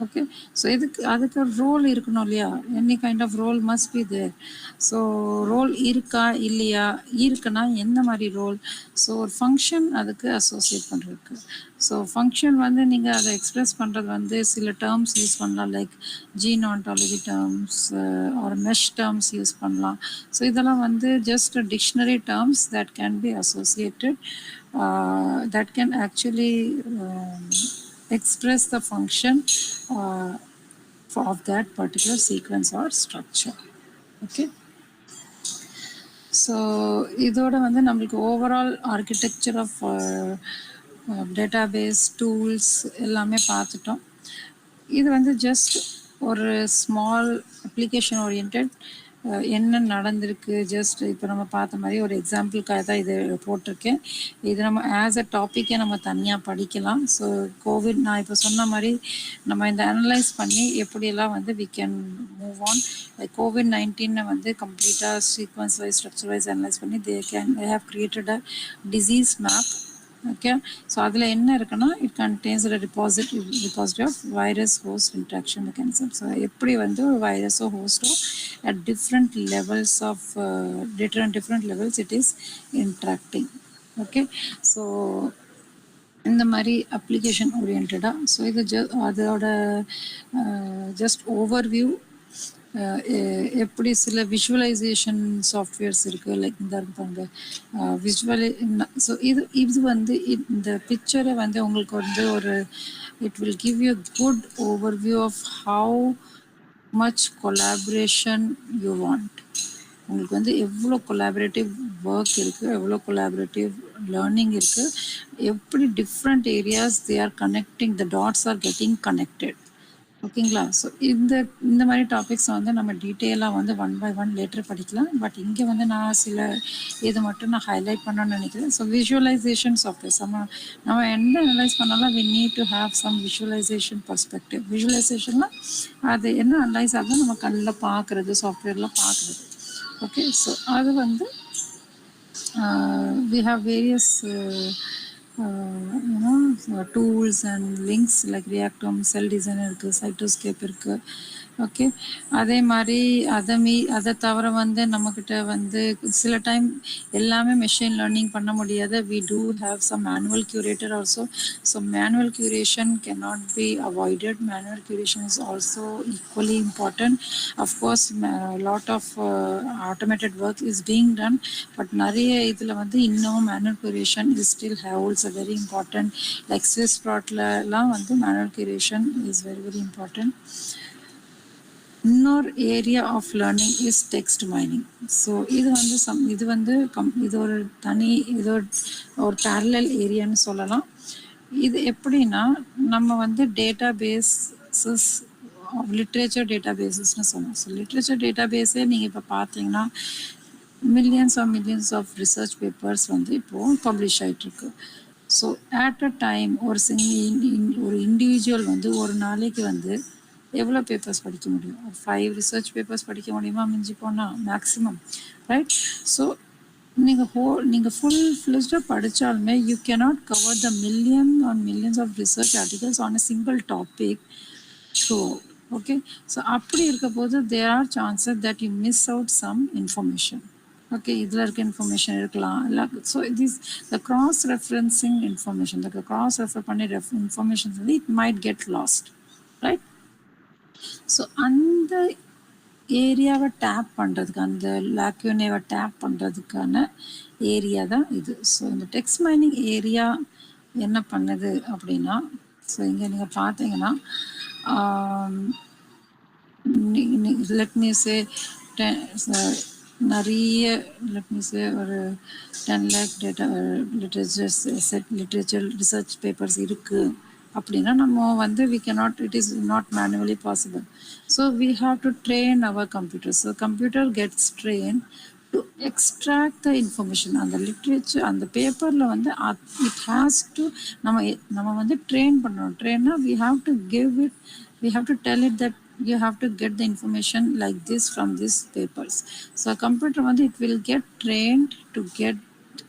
ஓகே, ஸோ அதுக்கு ஒரு ரோல் இருக்கணும் இல்லையா? Any kind of role must be there. So role இருக்கா இல்லையா, இருக்குன்னா எந்த மாதிரி ரோல்? ஸோ ஒரு ஃபங்க்ஷன் அதுக்கு அசோசியேட் பண்ணுறதுக்கு. ஸோ ஃபங்க்ஷன் வந்து நீங்கள் அதை எக்ஸ்ப்ரெஸ் பண்ணுறது வந்து சில டேர்ம்ஸ் யூஸ் பண்ணலாம், லைக் ஜீன் ஆண்டாலஜி டேர்ம்ஸ் ஒரு மெஷ் டேர்ம்ஸ் யூஸ் பண்ணலாம். ஸோ இதெல்லாம் வந்து just dictionary terms that can be associated, that can actually express the function of that particular sequence or structure. Okay, so இதோட வந்து நம்மளுக்கு overall architecture of database tools எல்லாமே பார்த்துட்டோம். இது வந்து ஜஸ்ட் ஒரு ஸ்மால் அப்ளிகேஷன் ஓரியன்ட் என்ன நடந்திருக்கு, ஜஸ்ட் இப்போ நம்ம பார்த்த மாதிரி ஒரு எக்ஸாம்பிளுக்காக தான் இது போட்டிருக்கேன். இது நம்ம ஆஸ் அ டாப்பிக்கே நம்ம தனியாக படிக்கலாம். ஸோ கோவிட், நான் இப்போ சொன்ன மாதிரி நம்ம இந்த அனலைஸ் பண்ணி எப்படியெல்லாம் வந்து we can move on. COVID-19 வந்து கம்ப்ளீட்டாக sequence wise structure wise analyse பண்ணி they have created a disease map. Okay, so அதில் என்ன இருக்குன்னா it contains repository of virus host interaction mechanism. So எப்படி வந்து ஒரு வைரஸோ ஹோஸ்ட்டோ at different levels of different levels it is interacting. Okay, so இந்த மாதிரி அப்ளிகேஷன் ஓரியன்டாக. ஸோ இது அதோட ஜஸ்ட் ஓவர்வியூ. எப்படி சில விஷுவலைசேஷன் சாஃப்ட்வேர்ஸ் இருக்குது, லைக் இந்த இருப்பாங்க ஸோ இது வந்து இந்த பிக்சரை வந்து உங்களுக்கு வந்து ஒரு it will give you good overview of how much collaboration you want. உங்களுக்கு வந்து எவ்வளோ கொலாபரேட்டிவ் ஒர்க் இருக்குது, எவ்வளோ கொலாபரேட்டிவ் லேர்னிங் இருக்குது, எப்படி different areas they are connecting, the dots are getting connected. ஓகேங்களா? ஸோ இந்த மாதிரி டாபிக்ஸ் வந்து நம்ம டீட்டெயிலாக வந்து ஒன் பை ஒன் லேட்டர் படிக்கலாம். பட் இங்கே வந்து நான் சில இது மட்டும் நான் ஹைலைட் பண்ணணும்னு நினைக்கிறேன். ஸோ விஷுவலைசேஷன் சாஃப்ட்வேர்ஸ் நம்ம எந்த அனலைஸ் பண்ணாலும் we need to have some visualization perspective. விஷுவலைசேஷன்லாம் அது என்ன அனலைஸ் ஆகுது நம்ம கண்ணில் பார்க்குறது, சாஃப்ட்வேரில் பார்க்குறது. ஓகே, ஸோ அது வந்து we have various tools and links like Reactome, Cell Designer இருக்குது, Cytoscape இருக்குது. ஓகே, அதே மாதிரி அதை தவிர வந்து நம்மக்கிட்ட வந்து சில டைம் எல்லாமே மெஷின் லேர்னிங் பண்ண முடியாது. we do have some manual curator also. So manual curation cannot be avoided. Manual curation is also equally important. Of course a lot of automated work is being done, but நிறைய இதில் வந்து இன்னும் manual curation is still holds a very important, like Swiss protலாம் வந்து manual curation is very very important. இன்னொரு area of learning is text mining. So இது ஒரு தனி, இது ஒரு பேரலல் ஏரியான்னு சொல்லலாம். இது எப்படின்னா நம்ம வந்து டேட்டா பேஸஸ், லிட்ரேச்சர் டேட்டா பேஸஸ்ன்னு சொல்லலாம். ஸோ லிட்ரேச்சர் டேட்டா பேஸே நீங்கள் இப்போ பார்த்தீங்கன்னா மில்லியன்ஸ் ஆஃப் ரிசர்ச் பேப்பர்ஸ் வந்து இப்போது பப்ளிஷ் ஆகிட்டுருக்கு. ஸோ அட் அ டைம் ஒரு இண்டிவிஜுவல் வந்து ஒரு நாளைக்கு வந்து எவ்வளோ பேப்பர்ஸ் படிக்க முடியும்? 5 ரிசர்ச் பேப்பர்ஸ் படிக்க முடியுமா மிஞ்சி போனால் மேக்ஸிமம், ரைட்? ஸோ நீங்கள் ஃபுல்-ஃப்ளெஜ்டாக படித்தாலுமே you cannot cover the millions of research articles on a single topic through. Okay, so அப்படி இருக்க போது there are chances that you miss out some information. Okay, இதில் இருக்க இன்ஃபர்மேஷன் இருக்கலாம் இல்லை. So this the cross referencing information, the cross refer பண்ணி information வந்து it might get lost, right? So அந்த ஏரியாவை டேப் பண்ணுறதுக்கு, அந்த லேக்யூனேவை டேப் பண்ணுறதுக்கான ஏரியா தான் இது. ஸோ இந்த டெக்ஸ்ட் மைனிங் ஏரியா என்ன பண்ணுது அப்படின்னா, ஸோ இங்கே நீங்கள் பார்த்தீங்கன்னா let me say 10 நிறைய let me say ஒரு 10 lakh data literature research papers இருக்கு அப்படின்னா நம்ம வந்து we cannot, it is not manually possible, so we have to train our computer. So computer gets trained to extract the information. அந்த literature அந்த பேப்பரில் வந்து it has to நம்ம வந்து ட்ரெயின் பண்ணணும். ட்ரெயின்னா we have to give it, we have to tell it that you have to get the information like this from these papers. So a computer வந்து it will get trained to get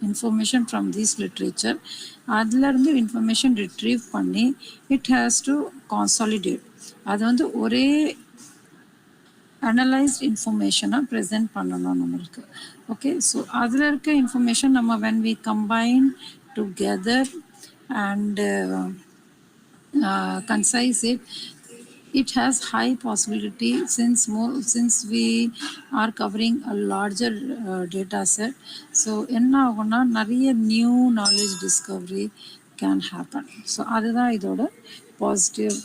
information from this literature. அதுலேருந்து information retrieve பண்ணி it has to consolidate. அது வந்து ஒரே analyst இன்ஃபர்மேஷனாக present பண்ணணும் நம்மளுக்கு. Okay, so அதில் இருக்க இன்ஃபர்மேஷன் நம்ம when we combine together and concise it, it has high possibility since we are covering a larger data set. So என்ன ஆகும்னா நிறைய new knowledge Discovery can happen. So அதுதான் இதோட positive.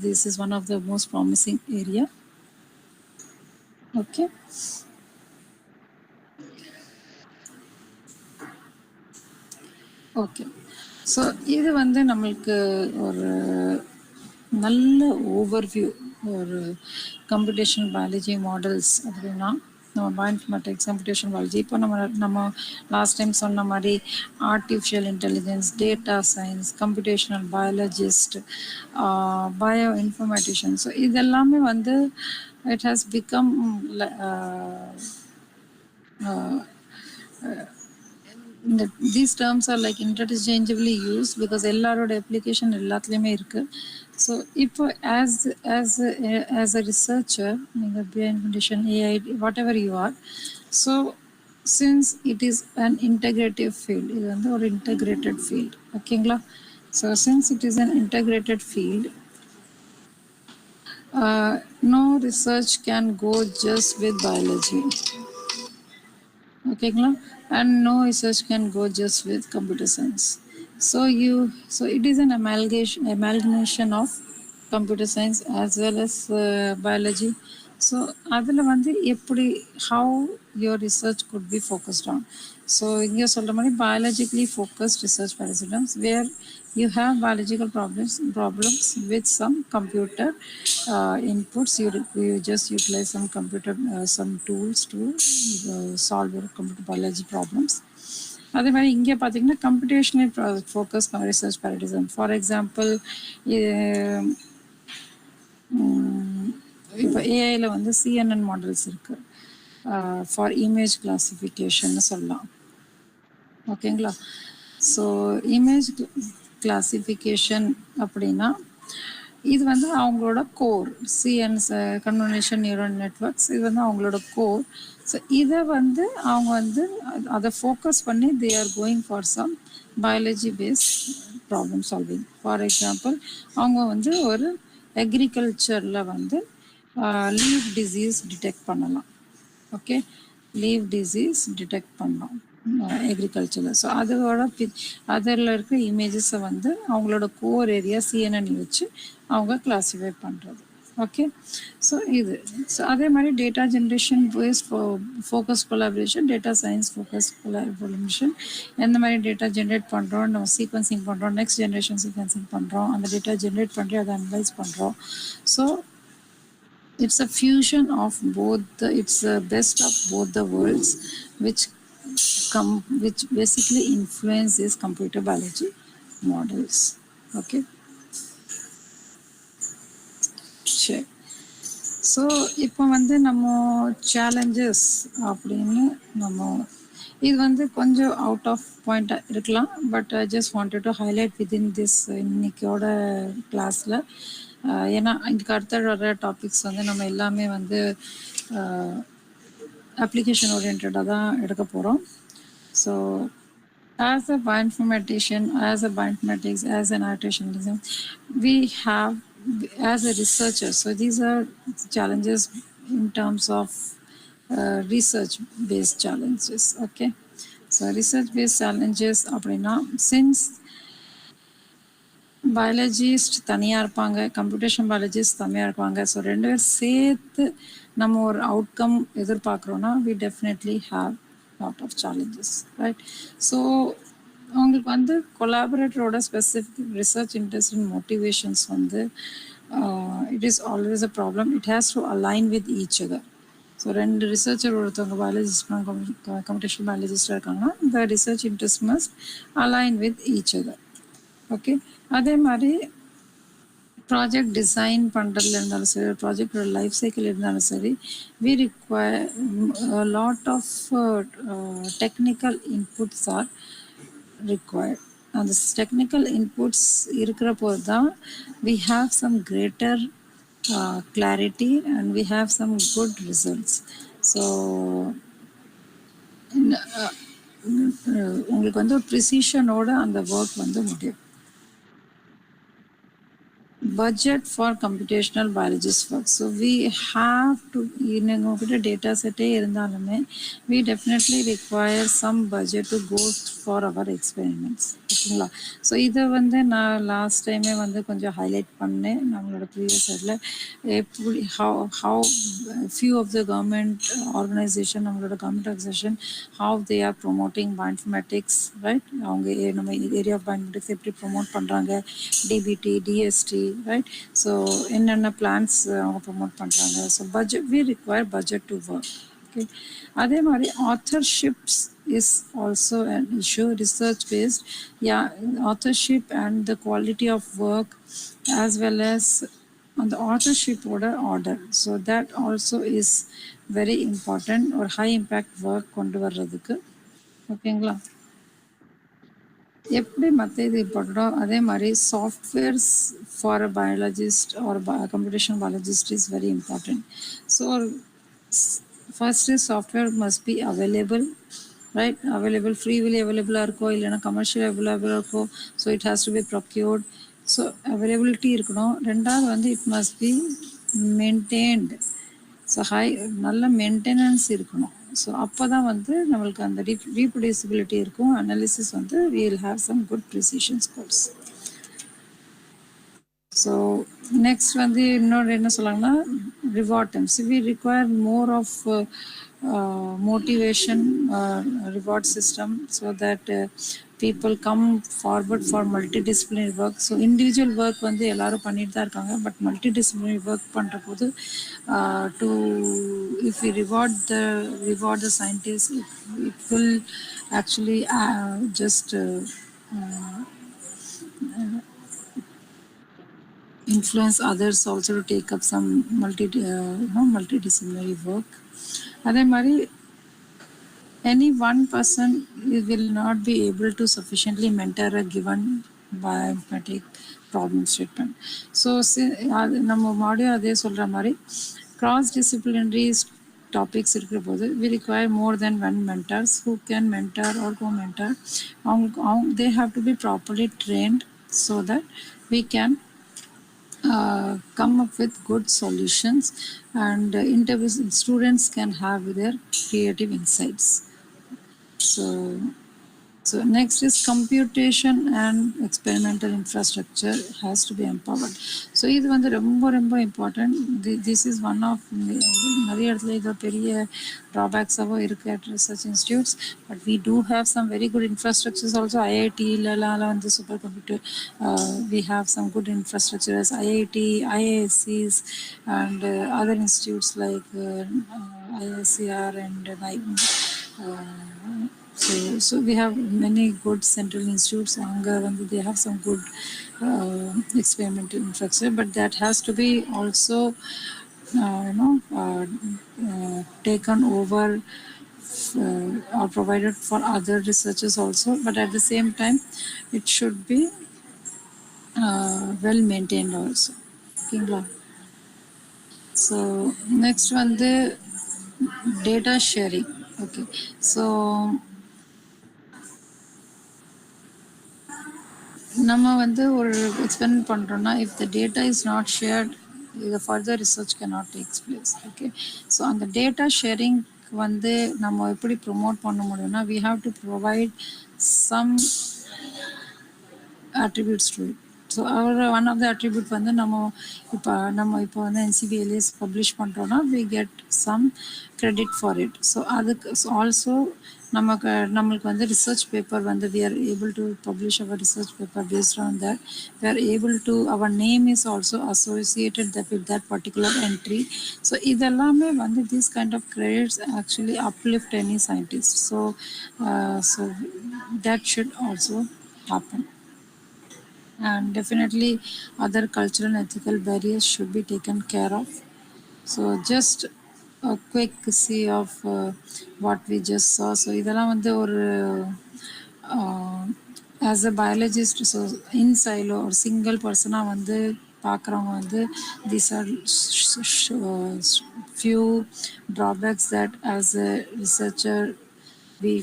This is one of the most promising area. Okay. Okay, so இது வந்து நம்மளுக்கு ஒரு நல்ல ஓவர்வியூ. ஒரு கம்ப்யூட்டேஷனல் பயாலஜி மாடல்ஸ் அப்படின்னா நம்ம பயோஇன்ஃபர்மேட்டிக்ஸ், கம்ப்யூட்டேஷன் பயாலஜி, இப்போ நம்ம லாஸ்ட் டைம் சொன்ன மாதிரி artificial intelligence, data science, computational biologist, bioinformatician, so இதெல்லாமே வந்து it has become these terms are like interchangeably used because எல்லாரோட application எல்லாத்துலேயுமே இருக்குது. ஸோ இப்போ as a researcher, நீங்கள் bioinformation, AI, whatever you are, so since it is an integrative field, இது வந்து ஒரு integrated field, ஓகேங்களா? So since it is an integrated field, no research can go just with biology. Okay, and no research can go just with computer science. So it is an amalgamation of computer science as well as biology. So அதில் வந்து எப்படி how your research could be focused on. So இங்கே சொல்கிற மாதிரி biologically focused research paradigms where you have biological problems with some computer inputs. You just utilize some computer some tools to solve your computer biology problems. அதே மாதிரி இங்கே பார்த்தீங்கன்னா computational focus research paradigm. For example இப்போ ஏஐயில் வந்து CNN models இருக்குது for image கிளாசிஃபிகேஷன்னு சொல்லலாம். ஓகேங்களா? ஸோ இமேஜ் கிளாசிஃபிகேஷன் அப்படின்னா இது வந்து அவங்களோட core. CNNs convolution neural networks, இது வந்து அவங்களோட கோர். ஸோ இதை வந்து அவங்க வந்து அதை ஃபோக்கஸ் பண்ணி they are going for some biology based problem solving. For example அவங்க வந்து ஒரு அக்ரிகல்ச்சரில் வந்து லீவ் டிசீஸ் டிடெக்ட் பண்ணலாம். ஓகே, லீவ் டிசீஸ் டிடெக்ட் பண்ணலாம் அக்ரிகல்ச்சரில். ஸோ அதில் இருக்க இமேஜஸை வந்து அவங்களோட கோர் ஏரியா சிஎன்என் வச்சு அவங்க கிளாஸிஃபை பண்ணுறது. ஓகே, ஸோ இது அதே மாதிரி data generation based focus collaboration, data science focus collaboration. எந்த மாதிரி டேட்டா ஜென்ரேட் பண்ணுறோம், நம்ம சீக்வன்சிங் பண்ணுறோம், நெக்ஸ்ட் ஜென்ரேஷன் சீக்வன்சிங் பண்ணுறோம், அந்த டேட்டா ஜென்ரேட் பண்ணி அதை அனலைஸ் பண்ணுறோம். So it's a fusion of both it's the best of both the worlds which basically influence these computer biology models. Okay, sure. So இப்போ வந்து நம்ம சேலஞ்சஸ் அப்படின்னு நம்ம இது வந்து கொஞ்சம் அவுட் ஆஃப் பாயிண்ட்டாக இருக்கலாம், but I just wanted to highlight within this இன்னைக்கோட கிளாஸில் ஏன்னா இதுக்கு அடுத்த வர டாபிக்ஸ் வந்து நம்ம எல்லாமே வந்து application oriented தான் எடுக்க போகிறோம். So as a bioinformatician, as a bioinformatics, as an artificial, we have as a researcher. So these are challenges in terms of research-based challenges. Okay, so research-based challenges. அப்படின்னா since biologist தனியாக இருப்பாங்க, computation biologist தனியாக இருப்பாங்க. So ரெண்டு பேர் சேர்த்து நம்ம ஒரு அவுட்கம் எதிர்பார்க்குறோன்னா we definitely have lot of challenges, right? So அவங்களுக்கு வந்து கொலாபரேட்டரோட specific research interest and motivations வந்து it is always a problem. It has to align with each other. So ரெண்டு ரிசர்ச்சர் ஒருத்தவங்க பயாலஜிஸ்ட் கம்ப்யூட்டேஷன் பயாலஜிஸ்டாக இருக்காங்கன்னா இந்த research interest must align with each other. Okay, அதே மாதிரி ப்ராஜெக்ட் டிசைன் பண்ணுறதுல இருந்தாலும் சரி, ப்ராஜெக்டோட லைஃப் சைக்கிள் இருந்தாலும் சரி, we require lot of technical inputs are required. அந்த டெக்னிக்கல் இன்புட்ஸ் இருக்கிற போது தான் we have some greater clarity and we have some good results. So உங்களுக்கு வந்து ஒரு ப்ரிசிஷனோட அந்த ஒர்க் வந்து முடியும். budget for computational biologist work. So we have to, in data set we definitely require some budget to go for our experiments. So either one then last time highlight previous how few of the government organization how they are promoting bioinformatics, right? Area of bioinformatics promote DBT, DST, right? So என்னென்ன plans promote பண்றாங்க. So budget, we require budget to work. Okay, அதே மாதிரி authorships is also an issue, research based. Yeah, authorship and the quality of work as well as on the authorship order. So that also is very important or high impact work கொண்டு வர்றதுக்கு. ஓகேங்களா? எப்படி மற்ற இது இம்பார்ட்டண்டோ அதே மாதிரி softwares for a biologist or computation biologist is very important. So first is software must be available, right? Available, freely அவைலபிளாக இருக்கோ இல்லைன்னா கமர்ஷியல் அவைலபிளாக இருக்கோ. So it has to be procured. So availability இருக்கணும். ரெண்டாவது வந்து it must be maintained. So நல்ல maintenance இருக்கணும். ஸோ அப்போ தான் வந்து நம்மளுக்கு அந்த ரீப்ரொடியூசிபிலிட்டி இருக்கும். அனாலிசிஸ் வந்து we will have some good precision scores. So next வந்து இன்னொரு என்ன சொல்லாங்கன்னா reward times. we require more of motivation reward system so that people come forward for multidisciplinary work. So individual work வந்து எல்லாரும் பண்ணிட்டு தான் இருக்காங்க. பட் multidisciplinary work பண்ணுற போது to if we reward the scientists, it will actually just influence others also to take up some multidisciplinary work. அதே மாதிரி any one person will not be able to sufficiently mentor a given bioinformatic problem statement. So நம்ம மாடியும் அதே சொல்கிற மாதிரி cross disciplinary topics இருக்கிற போது we require more than one mentors who can mentor or co-mentor. They have to be properly trained so that we can come up with good solutions and interviews students can have their creative insights. So next is computation and experimental infrastructure has to be empowered. So இது வந்து ரொம்ப ரொம்ப important. This is one of நிறைய இடத்துல இது பெரிய ட்ராபேக்ஸாகவும் இருக்குது at research institutes. But we do have some very good infrastructures also. ஐஐடிலலாம் வந்து super computer we have some good infrastructures IIT, ஐஏஎஸ்சிஸ் and other institutes like ISCR and so we have many good central institutes. They have some good experimental infrastructure, but that has to be also taken over or provided for other researchers also. But at the same time, it should be well maintained also. ஓகேங்களா? So next வந்து data sharing. Okay, so நம்ம வந்து ஒரு experiment பண்ணுறோன்னா, if the data is not shared, இது further research cannot takes place. Okay, so அந்த data sharing வந்து நம்ம எப்படி ப்ரொமோட் பண்ண முடியும்னா, we have to provide some attributes to it. So our one of the attribute வந்து நம்ம இப்போ வந்து என்சிபிஎல்ஏஸ் பப்ளிஷ் பண்ணுறோன்னா we get some credit for it. So அதுக்கு ஆல்சோ நம்மளுக்கு வந்து ரிசர்ச் பேப்பர் வந்து we are able to publish our research paper based on that. We are able to our name is also associated that with that particular entry. So இதெல்லாமே வந்து these kind of credits actually uplift any scientist. So that should also happen. And definitely other cultural and ethical barriers should be taken care of. So just a quick see of what we just saw. So இதெல்லாம் வந்து ஒரு as a biologist, so in silo or single persona வந்து பார்க்குறவங்க வந்து these are few drawbacks that as a researcher we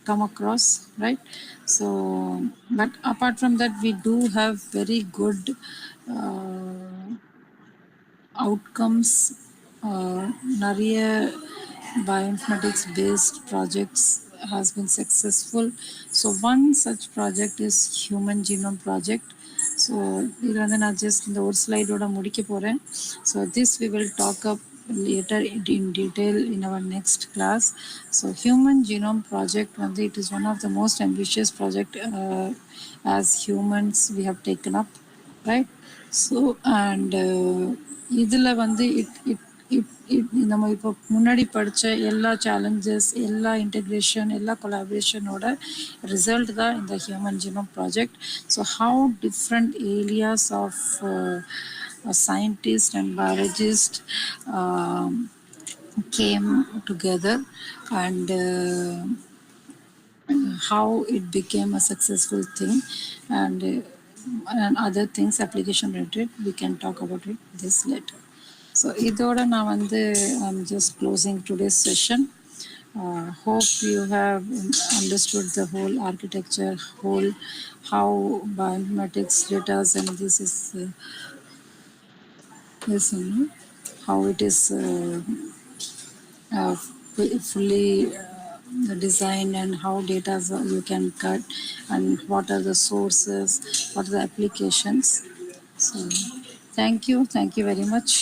come across, right? So but apart from that we do have very good outcomes. நிறைய bioinformatics based projects has been successful. So one such project is human genome project. So இது வந்து நான் just இந்த ஒரு ஸ்லைடோட முடிக்க போகிறேன். So this we will talk up later in detail in our next class. So human genome project வந்து it is one of the most ambitious project as humans we have taken up, right? So and இதில் வந்து நம்ம இப்போ முன்னாடி படித்த எல்லா challenges, எல்லா integration, எல்லா கொலாபரேஷனோட ரிசல்ட் தான் இந்த human genome project. So how different areas of scientists and biologists came together and how it became a successful thing, and other things application related we can talk about it this later. So இதோட நான் வந்து I'm just closing today's session. Hope you have understood the whole architecture, whole how bioinformatics data and this is yes, how it is fully designed and how data you can cut and what are the sources, what are the applications. So thank you very much.